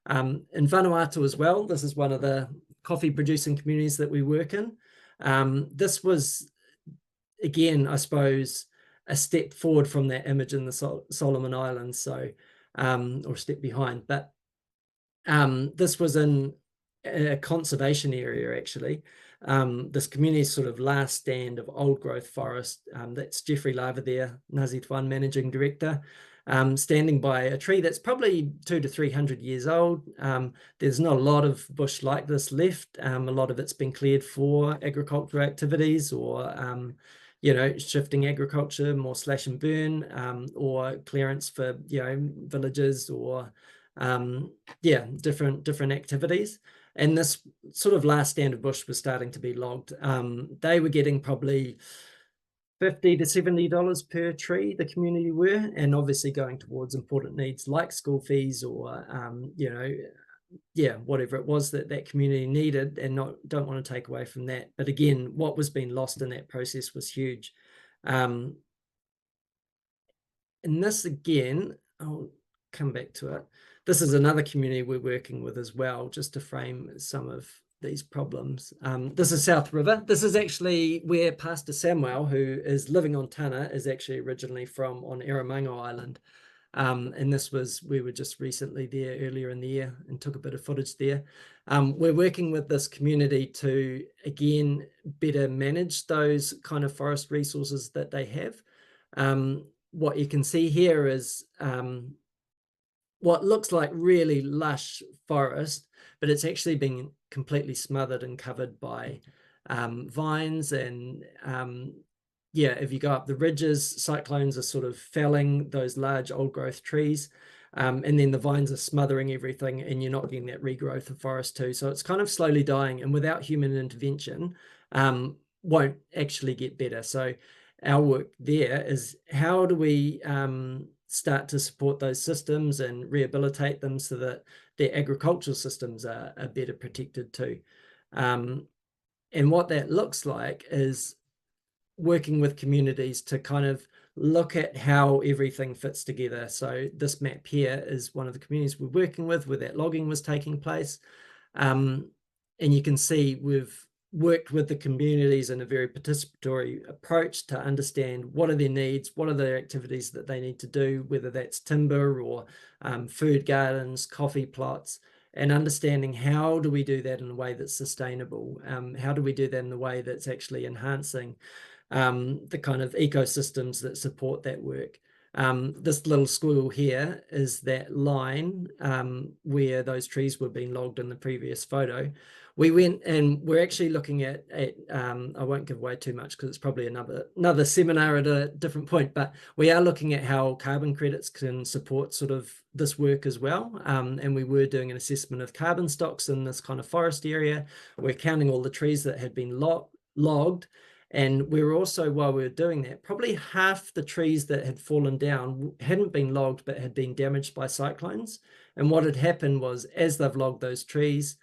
In Vanuatu as well, this is one of the coffee producing communities that we work in. This was, again, I suppose, a step forward from that image in the Solomon Islands, so or a step behind. But this was in a conservation area, actually. This community's sort of last stand of old growth forest. That's Jeffrey Lava there, Nasituan managing director, standing by a tree that's probably 200 to 300 years old. There's not a lot of bush like this left. A lot of it's been cleared for agricultural activities or shifting agriculture, more slash and burn, or clearance for villages or different activities. And this sort of last stand of bush was starting to be logged. They were getting probably $50 to $70 per tree, the community were, and obviously going towards important needs like school fees or whatever it was that community needed, and don't want to take away from that. But again, what was being lost in that process was huge. And this, again, I'll come back to it. This is another community we're working with as well, just to frame some of these problems. This is South River. This is actually where Pastor Samuel, who is living on Tana, is actually originally from, on Erromango Island. And we were just recently there earlier in the year and took a bit of footage there. We're working with this community to, again, better manage those kind of forest resources that they have. What you can see here is what looks like really lush forest, but it's actually been completely smothered and covered by vines. And if you go up the ridges, cyclones are sort of felling those large old growth trees. And then the vines are smothering everything, and you're not getting that regrowth of forest too. So it's kind of slowly dying, and without human intervention, won't actually get better. So our work there is, how do we start to support those systems and rehabilitate them so that their agricultural systems are better protected too. And what that looks like is working with communities to kind of look at how everything fits together. So this map here is one of the communities we're working with where that logging was taking place. And you can see we've worked with the communities in a very participatory approach to understand what are their needs, what are the activities that they need to do, whether that's timber or food gardens, coffee plots, and understanding how do we do that in a way that's sustainable? How do we do that in a way that's actually enhancing the kind of ecosystems that support that work? This little squiggle here is that line where those trees were being logged in the previous photo. We went and we're actually looking at I won't give away too much because it's probably another seminar at a different point, but we are looking at how carbon credits can support sort of this work as well. And we were doing an assessment of carbon stocks in this kind of forest area. We're counting all the trees that had been logged. And we were also, while we were doing that, probably half the trees that had fallen down hadn't been logged, but had been damaged by cyclones. And what had happened was, as they've logged those trees,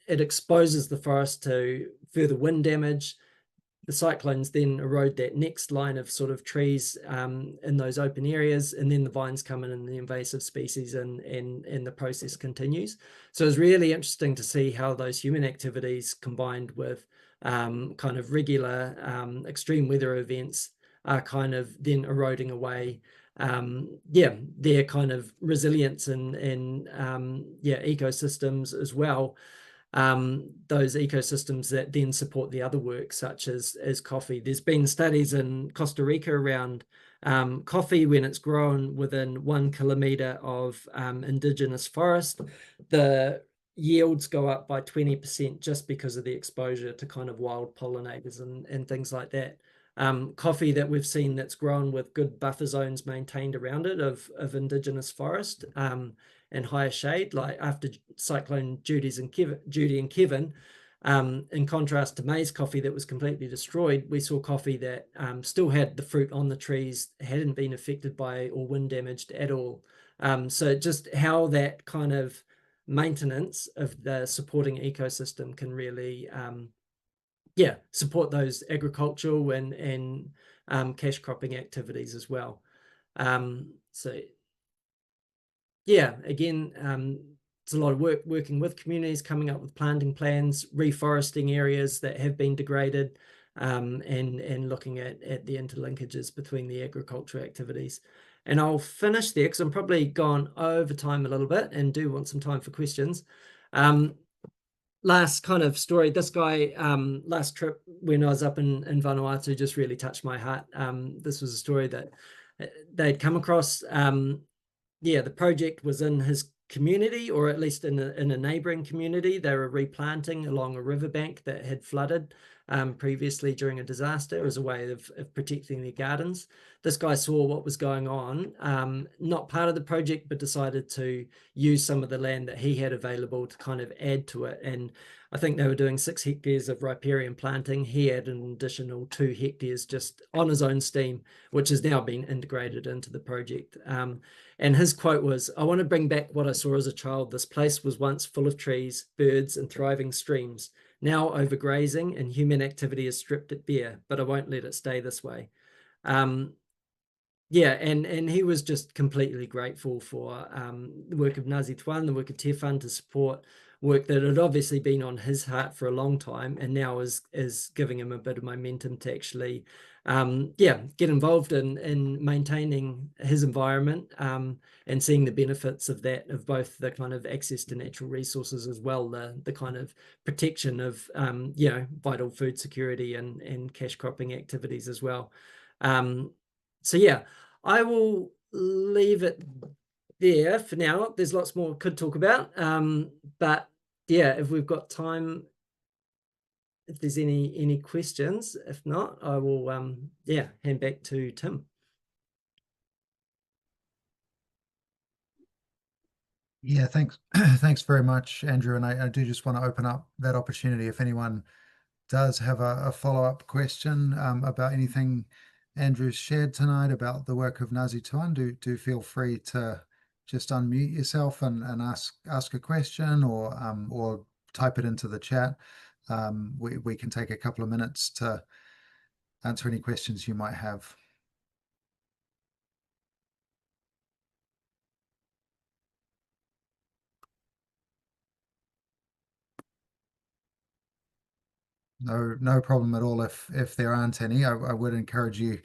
it exposes the forest to further wind damage. The cyclones then erode that next line of sort of trees in those open areas, and then the vines come in and the invasive species, and the process continues. So it's really interesting to see how those human activities combined with kind of regular extreme weather events are kind of then eroding away yeah, their kind of resilience and yeah, ecosystems as well. Those ecosystems that then support the other work, such as coffee. There's been studies in Costa Rica around coffee when it's grown within 1 kilometer of indigenous forest. The yields go up by 20% just because of the exposure to kind of wild pollinators and things like that. Coffee that we've seen that's grown with good buffer zones maintained around it of indigenous forest and higher shade, like after Cyclone Judy and Kevin, in contrast to maize coffee that was completely destroyed, we saw coffee that still had the fruit on the trees, hadn't been affected by or wind damaged at all. So just how that kind of maintenance of the supporting ecosystem can really yeah, support those agricultural and cash cropping activities as well. So yeah, again, it's a lot of work working with communities, coming up with planting plans, reforesting areas that have been degraded, and looking at the interlinkages between the agricultural activities. And I'll finish there because I'm probably gone over time a little bit and do want some time for questions. Last kind of story, this guy, last trip when I was up in Vanuatu just really touched my heart. This was a story that they'd come across. Yeah, the project was in his community, or at least in a neighboring community. They were replanting along a riverbank that had flooded previously during a disaster as a way of protecting their gardens. This guy saw what was going on, not part of the project, but decided to use some of the land that he had available to kind of add to it. And I think they were doing 6 hectares of riparian planting. He had an additional 2 hectares just on his own steam, which has now been integrated into the project. And his quote was, "I want to bring back what I saw as a child. This place was once full of trees, birds, and thriving streams. Now overgrazing and human activity has stripped it bare, but I won't let it stay this way." Yeah, and he was just completely grateful for the work of Nasituan, the work of Tearfund to support work that had obviously been on his heart for a long time, and now is giving him a bit of momentum to actually yeah, get involved in maintaining his environment and seeing the benefits of that, of both the kind of access to natural resources as well, the kind of protection of you know, vital food security and cash cropping activities as well. So yeah, I will leave it there for now. There's lots more could talk about, but yeah, if we've got time, if there's any questions. If not, I will yeah, hand back to Tim. Yeah, thanks. Thanks very much, Andrew. And I do just want to open up that opportunity if anyone does have a follow-up question about anything Andrew's shared tonight about the work of Nasituan. Do feel free to just unmute yourself and ask a question, or type it into the chat. We can take a couple of minutes to answer any questions you might have. No problem at all if there aren't any. I would encourage you,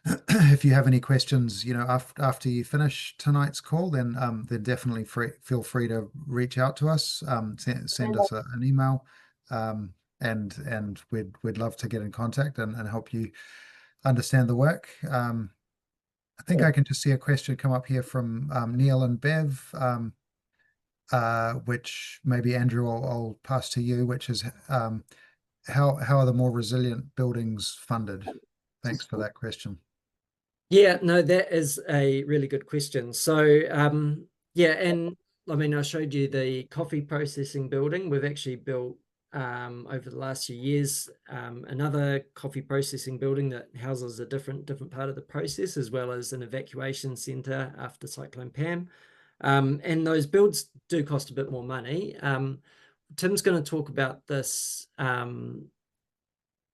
if you have any questions, you know, after you finish tonight's call, then definitely feel free to reach out to us, send us an email, and we'd love to get in contact and help you understand the work. I think I can just see a question come up here from Neil and Bev, which maybe Andrew I'll pass to you, which is how are the more resilient buildings funded? Thanks for that question. Yeah, no, that is a really good question. So yeah, and I mean, I showed you the coffee processing building. We've actually built over the last few years another coffee processing building that houses a different part of the process, as well as an evacuation center after Cyclone Pam. And those builds do cost a bit more money. Tim's going to talk about this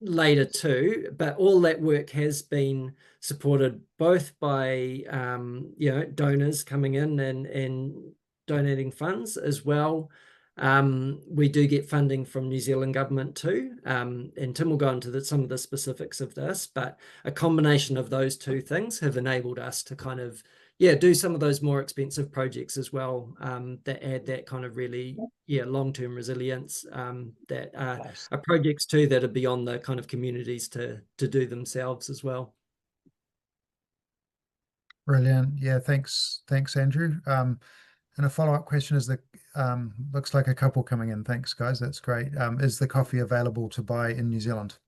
later too, but all that work has been supported both by you know, donors coming in and donating funds, as well We do get funding from New Zealand government too, and Tim will go into some of the specifics of this, but a combination of those two things have enabled us to kind of, do some of those more expensive projects as well, that add that kind of really, long-term resilience, that are projects too that are beyond the kind of communities to do themselves as well. Brilliant. Yeah, thanks, Andrew. And a follow-up question is looks like a couple coming in. Thanks, guys. That's great. Is the coffee available to buy in New Zealand?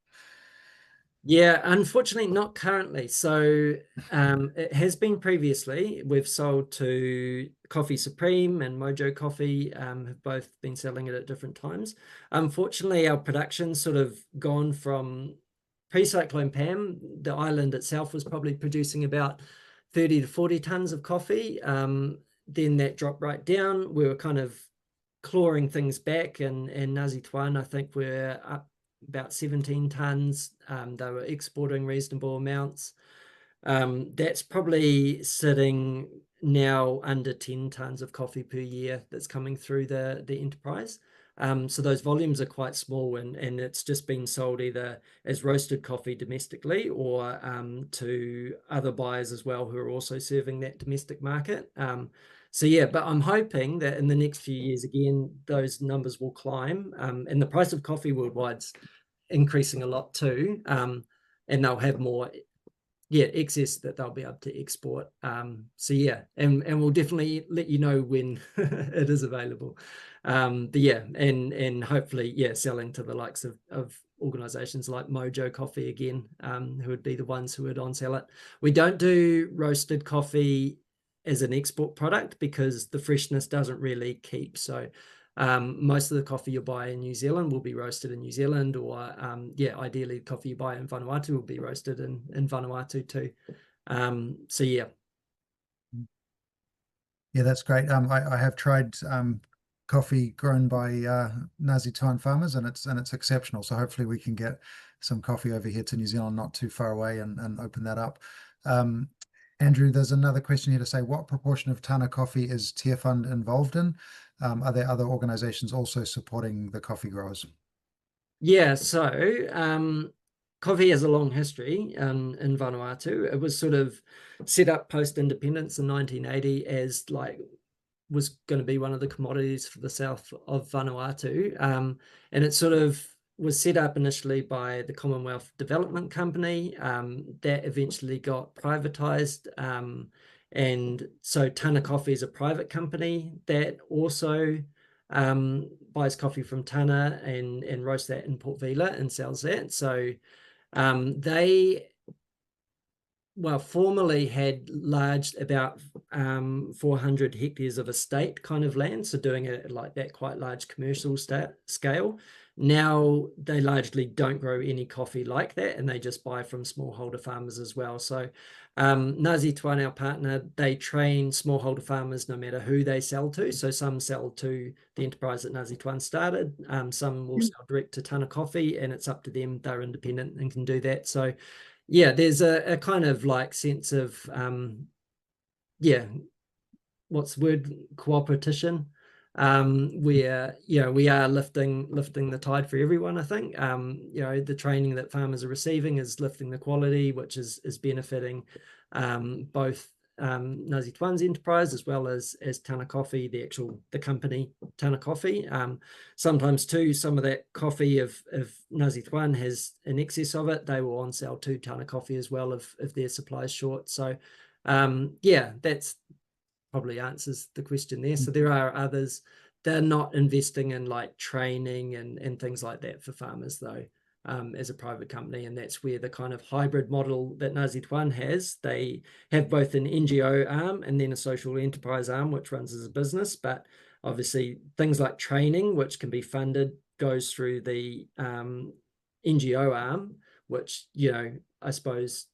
Yeah, unfortunately, not currently. So it has been previously. We've sold to Coffee Supreme and Mojo Coffee, have both been selling it at different times. Unfortunately, our production's sort of gone from pre-Cyclone Pam. The island itself was probably producing about 30 to 40 tons of coffee. Then that dropped right down. We were kind of clawing things back, and Nasituan, I think we're up about 17 tons. They were exporting reasonable amounts. That's probably sitting now under 10 tons of coffee per year that's coming through the enterprise. So those volumes are quite small, and it's just been sold either as roasted coffee domestically or to other buyers as well who are also serving that domestic market. So yeah, but I'm hoping that in the next few years, again, those numbers will climb, and the price of coffee worldwide's increasing a lot too, and they'll have more excess that they'll be able to export. So yeah, and we'll definitely let you know when it is available. But yeah, and hopefully selling to the likes of organizations like Mojo Coffee again, who would be the ones who would on sell it. We don't do roasted coffee as an export product because the freshness doesn't really keep. So most of the coffee you buy in New Zealand will be roasted in New Zealand, or ideally the coffee you buy in Vanuatu will be roasted in Vanuatu too. So yeah. Yeah, that's great. I have tried coffee grown by Nasituan farmers, and it's exceptional. So hopefully we can get some coffee over here to New Zealand, not too far away, and open that up. Andrew, there's another question here to say, what proportion of Tana coffee is Tearfund involved in? Are there other organizations also supporting the coffee growers? Yeah, so coffee has a long history in Vanuatu. It was sort of set up post-independence in 1980 as was going to be one of the commodities for the south of Vanuatu. And it sort of was set up initially by the Commonwealth Development Company, that eventually got privatized. And so Tana Coffee is a private company that also buys coffee from Tana and roasts that in Port Vila and sells that. So they formerly had about 400 hectares of estate kind of land, so doing it like that quite large commercial scale. Now they largely don't grow any coffee like that, and they just buy from smallholder farmers as well. So Nasituan, our partner, they train smallholder farmers no matter who they sell to. So some sell to the enterprise that Nasituan started, some will sell direct to Tana Coffee, and it's up to them. They're independent and can do that. So yeah, there's a kind of sense of what's the word, cooperation, where we are lifting the tide for everyone. I think the training that farmers are receiving is lifting the quality, which is benefiting both Nasituan's enterprise as well as Tana Coffee, the company Tana Coffee. Sometimes too, some of that coffee if Nasituan has an excess of it, they will on sell to Tana Coffee as well if their supply is short. So that's probably answers the question there. So there are others. They're not investing in training and things like that for farmers though, as a private company. And that's where the kind of hybrid model that Nasituan has, they have both an NGO arm and then a social enterprise arm, which runs as a business. But obviously things like training, which can be funded, goes through the NGO arm, which, I suppose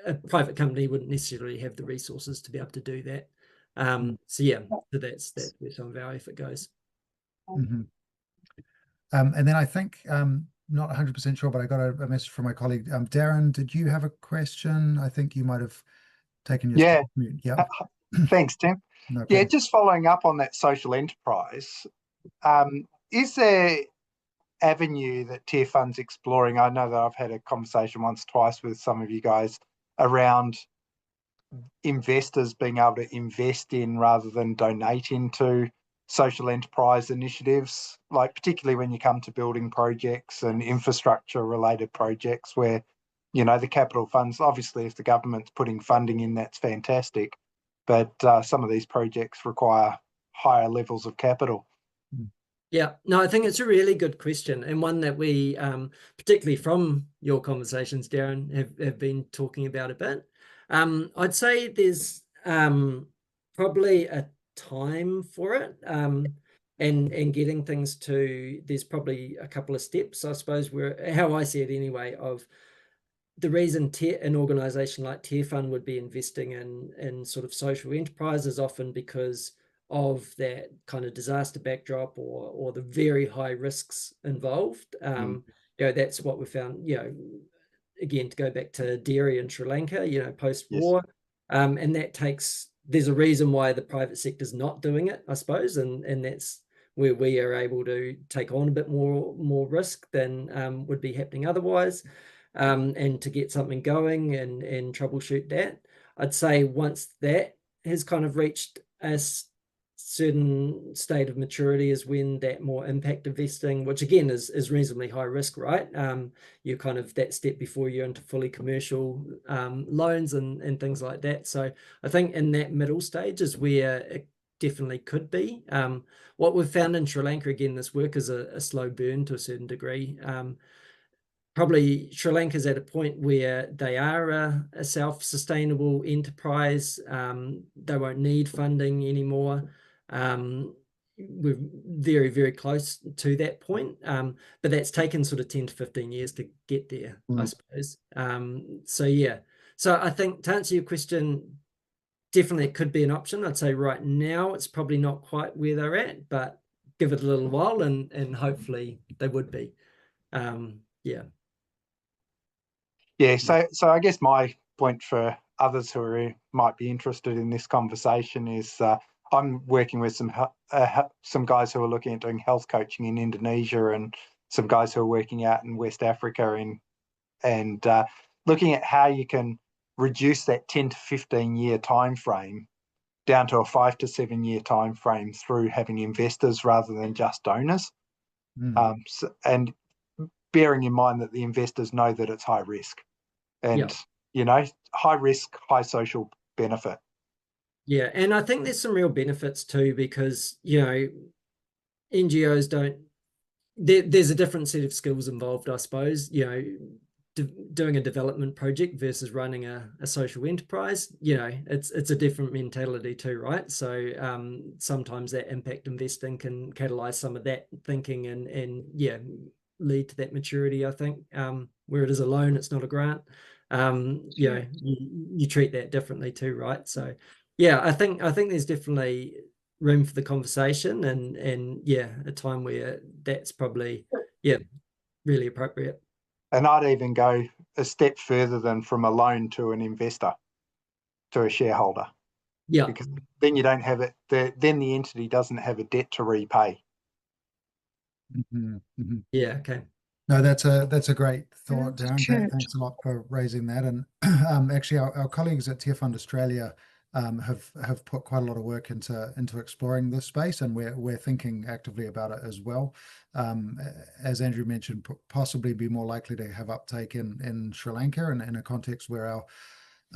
a private company wouldn't necessarily have the resources to be able to do that. So that's where some of our effort goes. Mm-hmm. And then I think, not 100% sure, but I got a message from my colleague. Darren, did you have a question? I think you might have taken your mute. Yeah. Thanks, Tim. No yeah, problem. just following up on that social enterprise, Is there avenue that Tearfund's exploring? I know that I've had a conversation once, twice with some of you guys around investors being able to invest in rather than donate into social enterprise initiatives, like particularly when you come to building projects and infrastructure related projects where, the capital funds, obviously if the government's putting funding in, that's fantastic, but some of these projects require higher levels of capital. Yeah, no, I think it's a really good question, and one that we, particularly from your conversations, Darren, have been talking about a bit. I'd say there's probably a time for it, and getting things to, there's probably a couple of steps, I suppose, where, how I see it anyway, of the reason an organization like Tearfund would be investing in sort of social enterprise is often because of that kind of disaster backdrop or the very high risks involved. That's what we found, again, to go back to dairy in Sri Lanka, post-war. Yes. And that there's a reason why the private sector's not doing it, I suppose, and that's where we are able to take on a bit more risk than would be happening otherwise. And to get something going and troubleshoot that. I'd say once that has kind of reached a certain state of maturity is when that more impact investing, which again is reasonably high risk, right? You're kind of that step before you're into fully commercial loans and things like that. So I think in that middle stage is where it definitely could be. What we've found in Sri Lanka, again, this work is a slow burn to a certain degree. Probably Sri Lanka's at a point where they are a self-sustainable enterprise. They won't need funding anymore. We're very, very close to that point, but that's taken sort of 10 to 15 years to get there, I suppose. So I think to answer your question, definitely it could be an option. I'd say right now it's probably not quite where they're at, but give it a little while and hopefully they would be. So I guess my point for others who might be interested in this conversation is I'm working with some guys who are looking at doing health coaching in Indonesia and some guys who are working out in West Africa and looking at how you can reduce that 10 to 15 year time frame down to a 5 to 7 year time frame through having investors rather than just donors. And bearing in mind that the investors know that it's high risk and, high risk, high social benefit. Yeah. And I think there's some real benefits too, because, NGOs there's a different set of skills involved, I suppose, doing a development project versus running a social enterprise, it's a different mentality too, right? So sometimes that impact investing can catalyze some of that thinking and lead to that maturity, I think, where it is a loan, it's not a grant. You treat that differently too, right? So I think there's definitely room for the conversation and a time where that's probably really appropriate. And I'd even go a step further than from a loan to an investor, to a shareholder. Yeah. Because then you don't have it, then the entity doesn't have a debt to repay. Yeah, okay. No, that's a great thought, Darren. Thanks a lot for raising that. And actually, our colleagues at Tearfund Australia have put quite a lot of work into exploring this space, and we're thinking actively about it as well. As Andrew mentioned, possibly be more likely to have uptake in Sri Lanka and in a context where our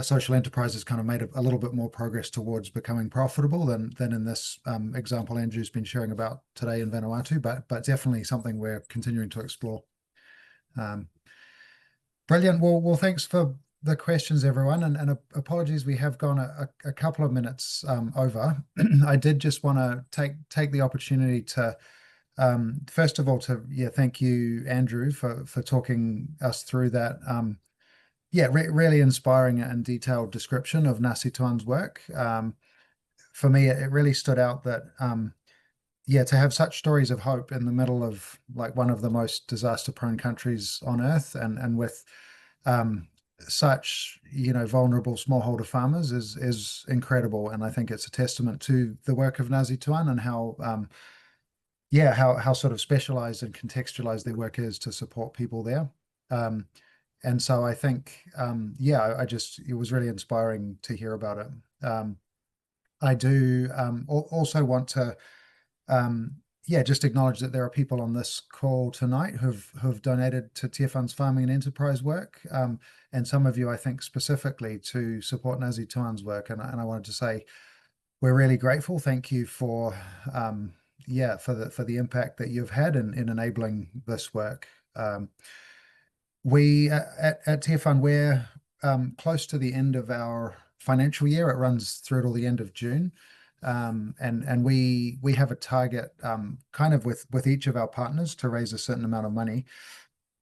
social enterprise has kind of made a little bit more progress towards becoming profitable than in this example Andrew's been sharing about today in Vanuatu, but definitely something we're continuing to explore. Brilliant. Well, thanks for the questions, everyone, and apologies we have gone a couple of minutes over. I did just want to take the opportunity to first of all to thank you, Andrew, for talking us through that really inspiring and detailed description of Nasituan's work. For me, it really stood out that to have such stories of hope in the middle of like one of the most disaster-prone countries on earth, and with such vulnerable smallholder farmers is incredible. And I think it's a testament to the work of Nasituan and how yeah, how sort of specialized and contextualized their work is to support people there. And so I think, yeah, it was really inspiring to hear about it. I do also want to, yeah, just acknowledge that there are people on this call tonight who've donated to Tearfund's farming and enterprise work, and some of you, I think, specifically to support Nasituan's work. And I wanted to say we're really grateful. Thank you for, yeah, for the impact that you've had in enabling this work. We at Tearfund, we're close to the end of our financial year. It runs through till the end of June. And we have a target kind of with each of our partners to raise a certain amount of money.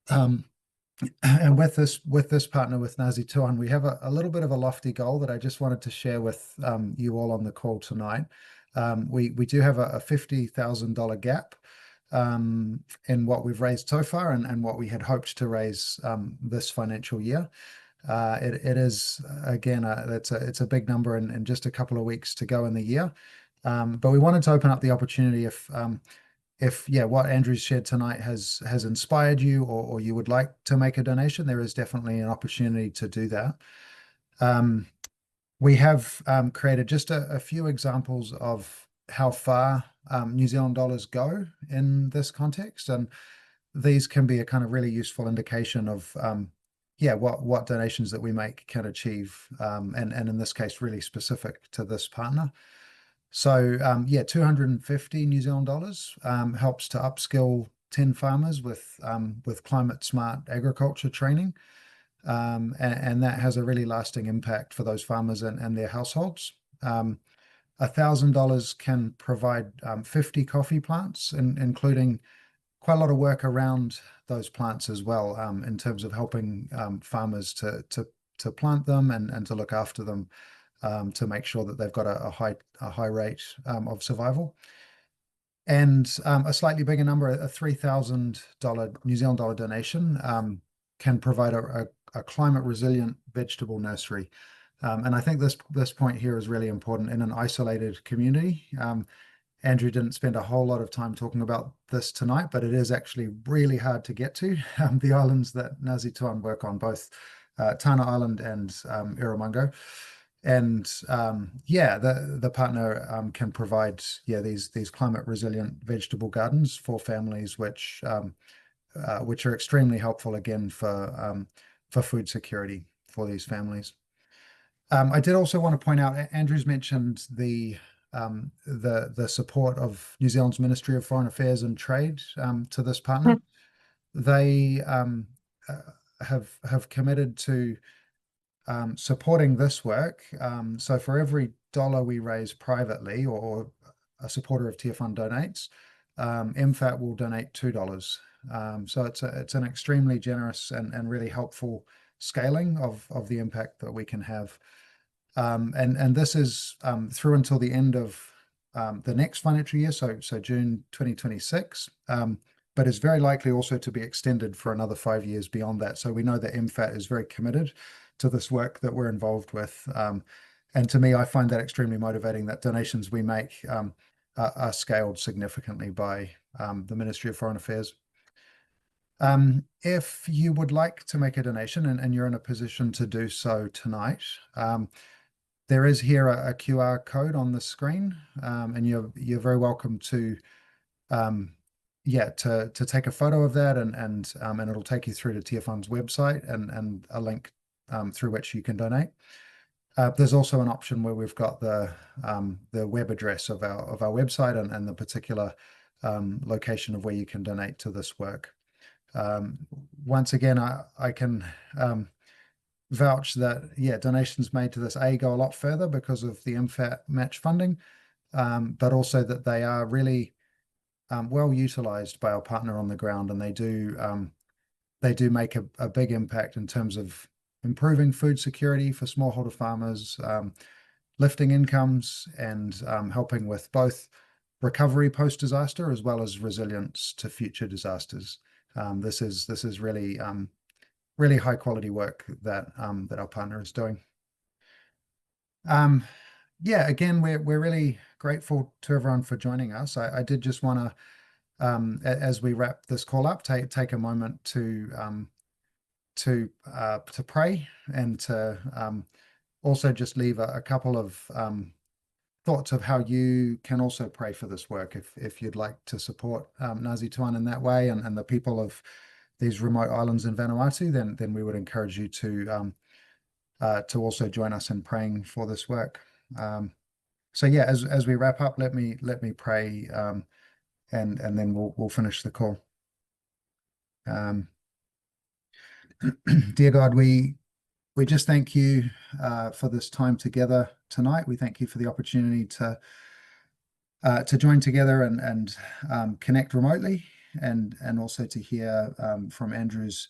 And with this partner, with Nasituan, we have a little bit of a lofty goal that I just wanted to share with you all on the call tonight. We do have a $50,000 gap in what we've raised so far and what we had hoped to raise this financial year. It is, again, it's a big number and just a couple of weeks to go in the year. But we wanted to open up the opportunity if yeah, what Andrew's shared tonight has inspired you, or you would like to make a donation, there is definitely an opportunity to do that. We have created just a few examples of how far New Zealand dollars go in this context, and these can be a kind of really useful indication of yeah, what donations that we make can achieve, and in this case, really specific to this partner. So yeah, 250 New Zealand dollars helps to upskill 10 farmers with climate smart agriculture training, and that has a really lasting impact for those farmers and their households. $1,000 can provide 50 coffee plants, including quite a lot of work around those plants as well, in terms of helping farmers to plant them and to look after them, to make sure that they've got a high rate of survival. And a slightly bigger number, a $3,000 New Zealand dollar donation, can provide a climate resilient vegetable nursery. And I think this point here is really important in an isolated community. Andrew didn't spend a whole lot of time talking about this tonight, but it is actually really hard to get to. The islands that Nasituan work on, both Tana Island and Erromango. And yeah, the partner can provide these climate resilient vegetable gardens for families, which are extremely helpful again for food security for these families. I did also want to point out, Andrew's mentioned the support of New Zealand's Ministry of Foreign Affairs and Trade to this partner. They have committed to supporting this work. So for every dollar we raise privately, or a supporter of Tearfund donates, MFAT will donate $2. So it's an extremely generous and really helpful scaling of the impact that we can have. And this is through until the end of the next financial year, so June 2026, but is very likely also to be extended for another 5 years beyond that. So we know that MFAT is very committed to this work that we're involved with. And to me, I find that extremely motivating, that donations we make are scaled significantly by the Ministry of Foreign Affairs. If you would like to make a donation and you're in a position to do so tonight, there is here a QR code on the screen, and you're very welcome to to take a photo of that, and it'll take you through to Tearfund's website and a link through which you can donate. There's also an option where we've got the web address of our website and the particular location of where you can donate to this work. Once again, I can vouch that donations made to this go a lot further because of the MFAT match funding, but also that they are really well utilized by our partner on the ground, and they do make a big impact in terms of improving food security for smallholder farmers, lifting incomes, and helping with both recovery post-disaster as well as resilience to future disasters. This is really really high quality work that our partner is doing. Again, we're really grateful to everyone for joining us. I did just want to as we wrap this call up, take a moment to pray, and to also just leave a couple of thoughts of how you can also pray for this work if you'd like to support Nasituan in that way, and the people of these remote islands in Vanuatu, then we would encourage you to also join us in praying for this work. So yeah, as we wrap up, let me pray, and then we'll finish the call. Dear God, we just thank you for this time together tonight. We thank you for the opportunity to join together and connect remotely, and also to hear from Andrew's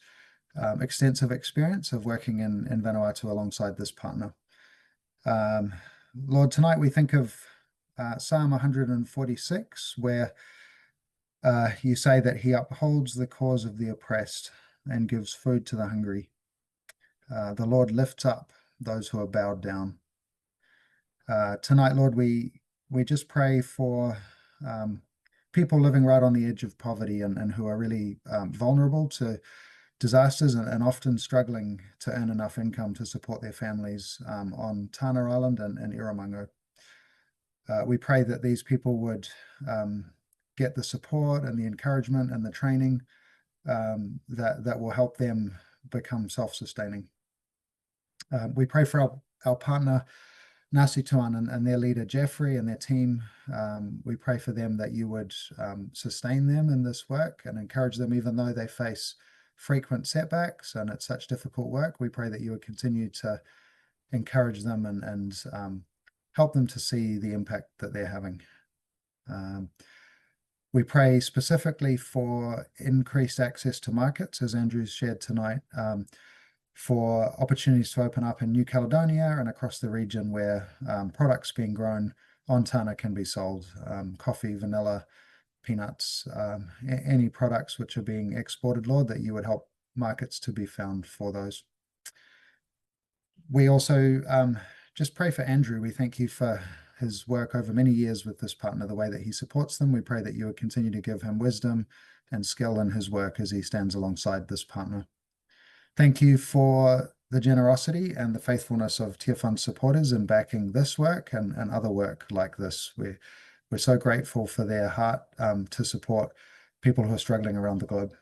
extensive experience of working in Vanuatu alongside this partner. Lord, tonight we think of Psalm 146, where you say that he upholds the cause of the oppressed and gives food to the hungry. The Lord lifts up those who are bowed down. Tonight, Lord, we just pray for people living right on the edge of poverty, and who are really vulnerable to disasters, and often struggling to earn enough income to support their families on Tāna Island and Iramango. We pray that these people would get the support and the encouragement and the training that will help them become self-sustaining. We pray for our partner Nasituan and their leader Jeffrey and their team. We pray for them that you would sustain them in this work and encourage them, even though they face frequent setbacks and it's such difficult work. We pray that you would continue to encourage them and help them to see the impact that they're having. We pray specifically for increased access to markets, as Andrew's shared tonight, for opportunities to open up in New Caledonia and across the region where products being grown on Tāna can be sold. Coffee, vanilla, peanuts, any products which are being exported, Lord, that you would help markets to be found for those. We also just pray for Andrew. We thank you for his work over many years with this partner, the way that he supports them. We pray that you would continue to give him wisdom and skill in his work as he stands alongside this partner. Thank you for the generosity and the faithfulness of Tearfund supporters in backing this work and other work like this. We're so grateful for their heart to support people who are struggling around the globe.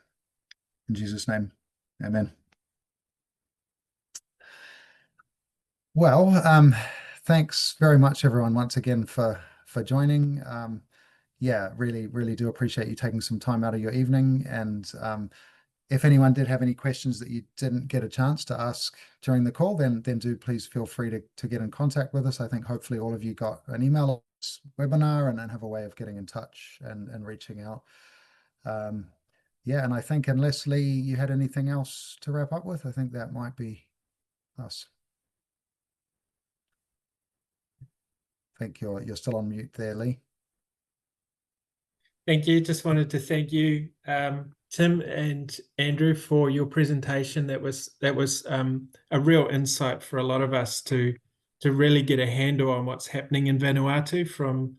In Jesus' name, amen. Well, thanks very much, everyone, once again for joining. Yeah, really do appreciate you taking some time out of your evening. And if anyone did have any questions that you didn't get a chance to ask during the call, then do please feel free to get in contact with us. I think hopefully all of you got an email on this webinar and have a way of getting in touch and reaching out. Yeah, and I think unless Lee, you had anything else to wrap up with, I think that might be us. I think you're still on mute there, Lee. Thank you. Just wanted to thank you, Tim and Andrew, for your presentation. That was a real insight for a lot of us to really get a handle on what's happening in Vanuatu, from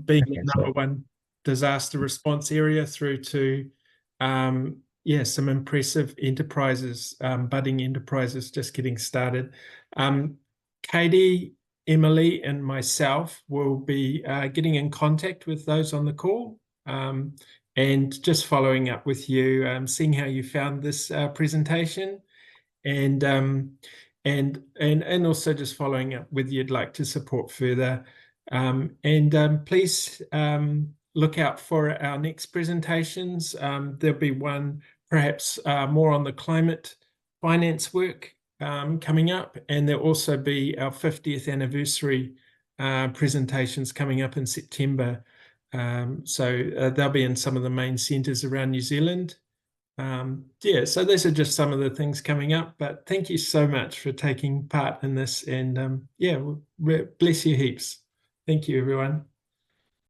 being the #1 disaster response area through to some impressive enterprises, budding enterprises just getting started. Katie, Emily and myself will be getting in contact with those on the call and just following up with you, seeing how you found this presentation, and also just following up with you'd like to support further. Please look out for our next presentations. There'll be one perhaps more on the climate finance work coming up, and there'll also be our 50th anniversary presentations coming up in September. So they'll be in some of the main centres around New Zealand. So those are just some of the things coming up, but thank you so much for taking part in this, and bless you heaps. Thank you, everyone.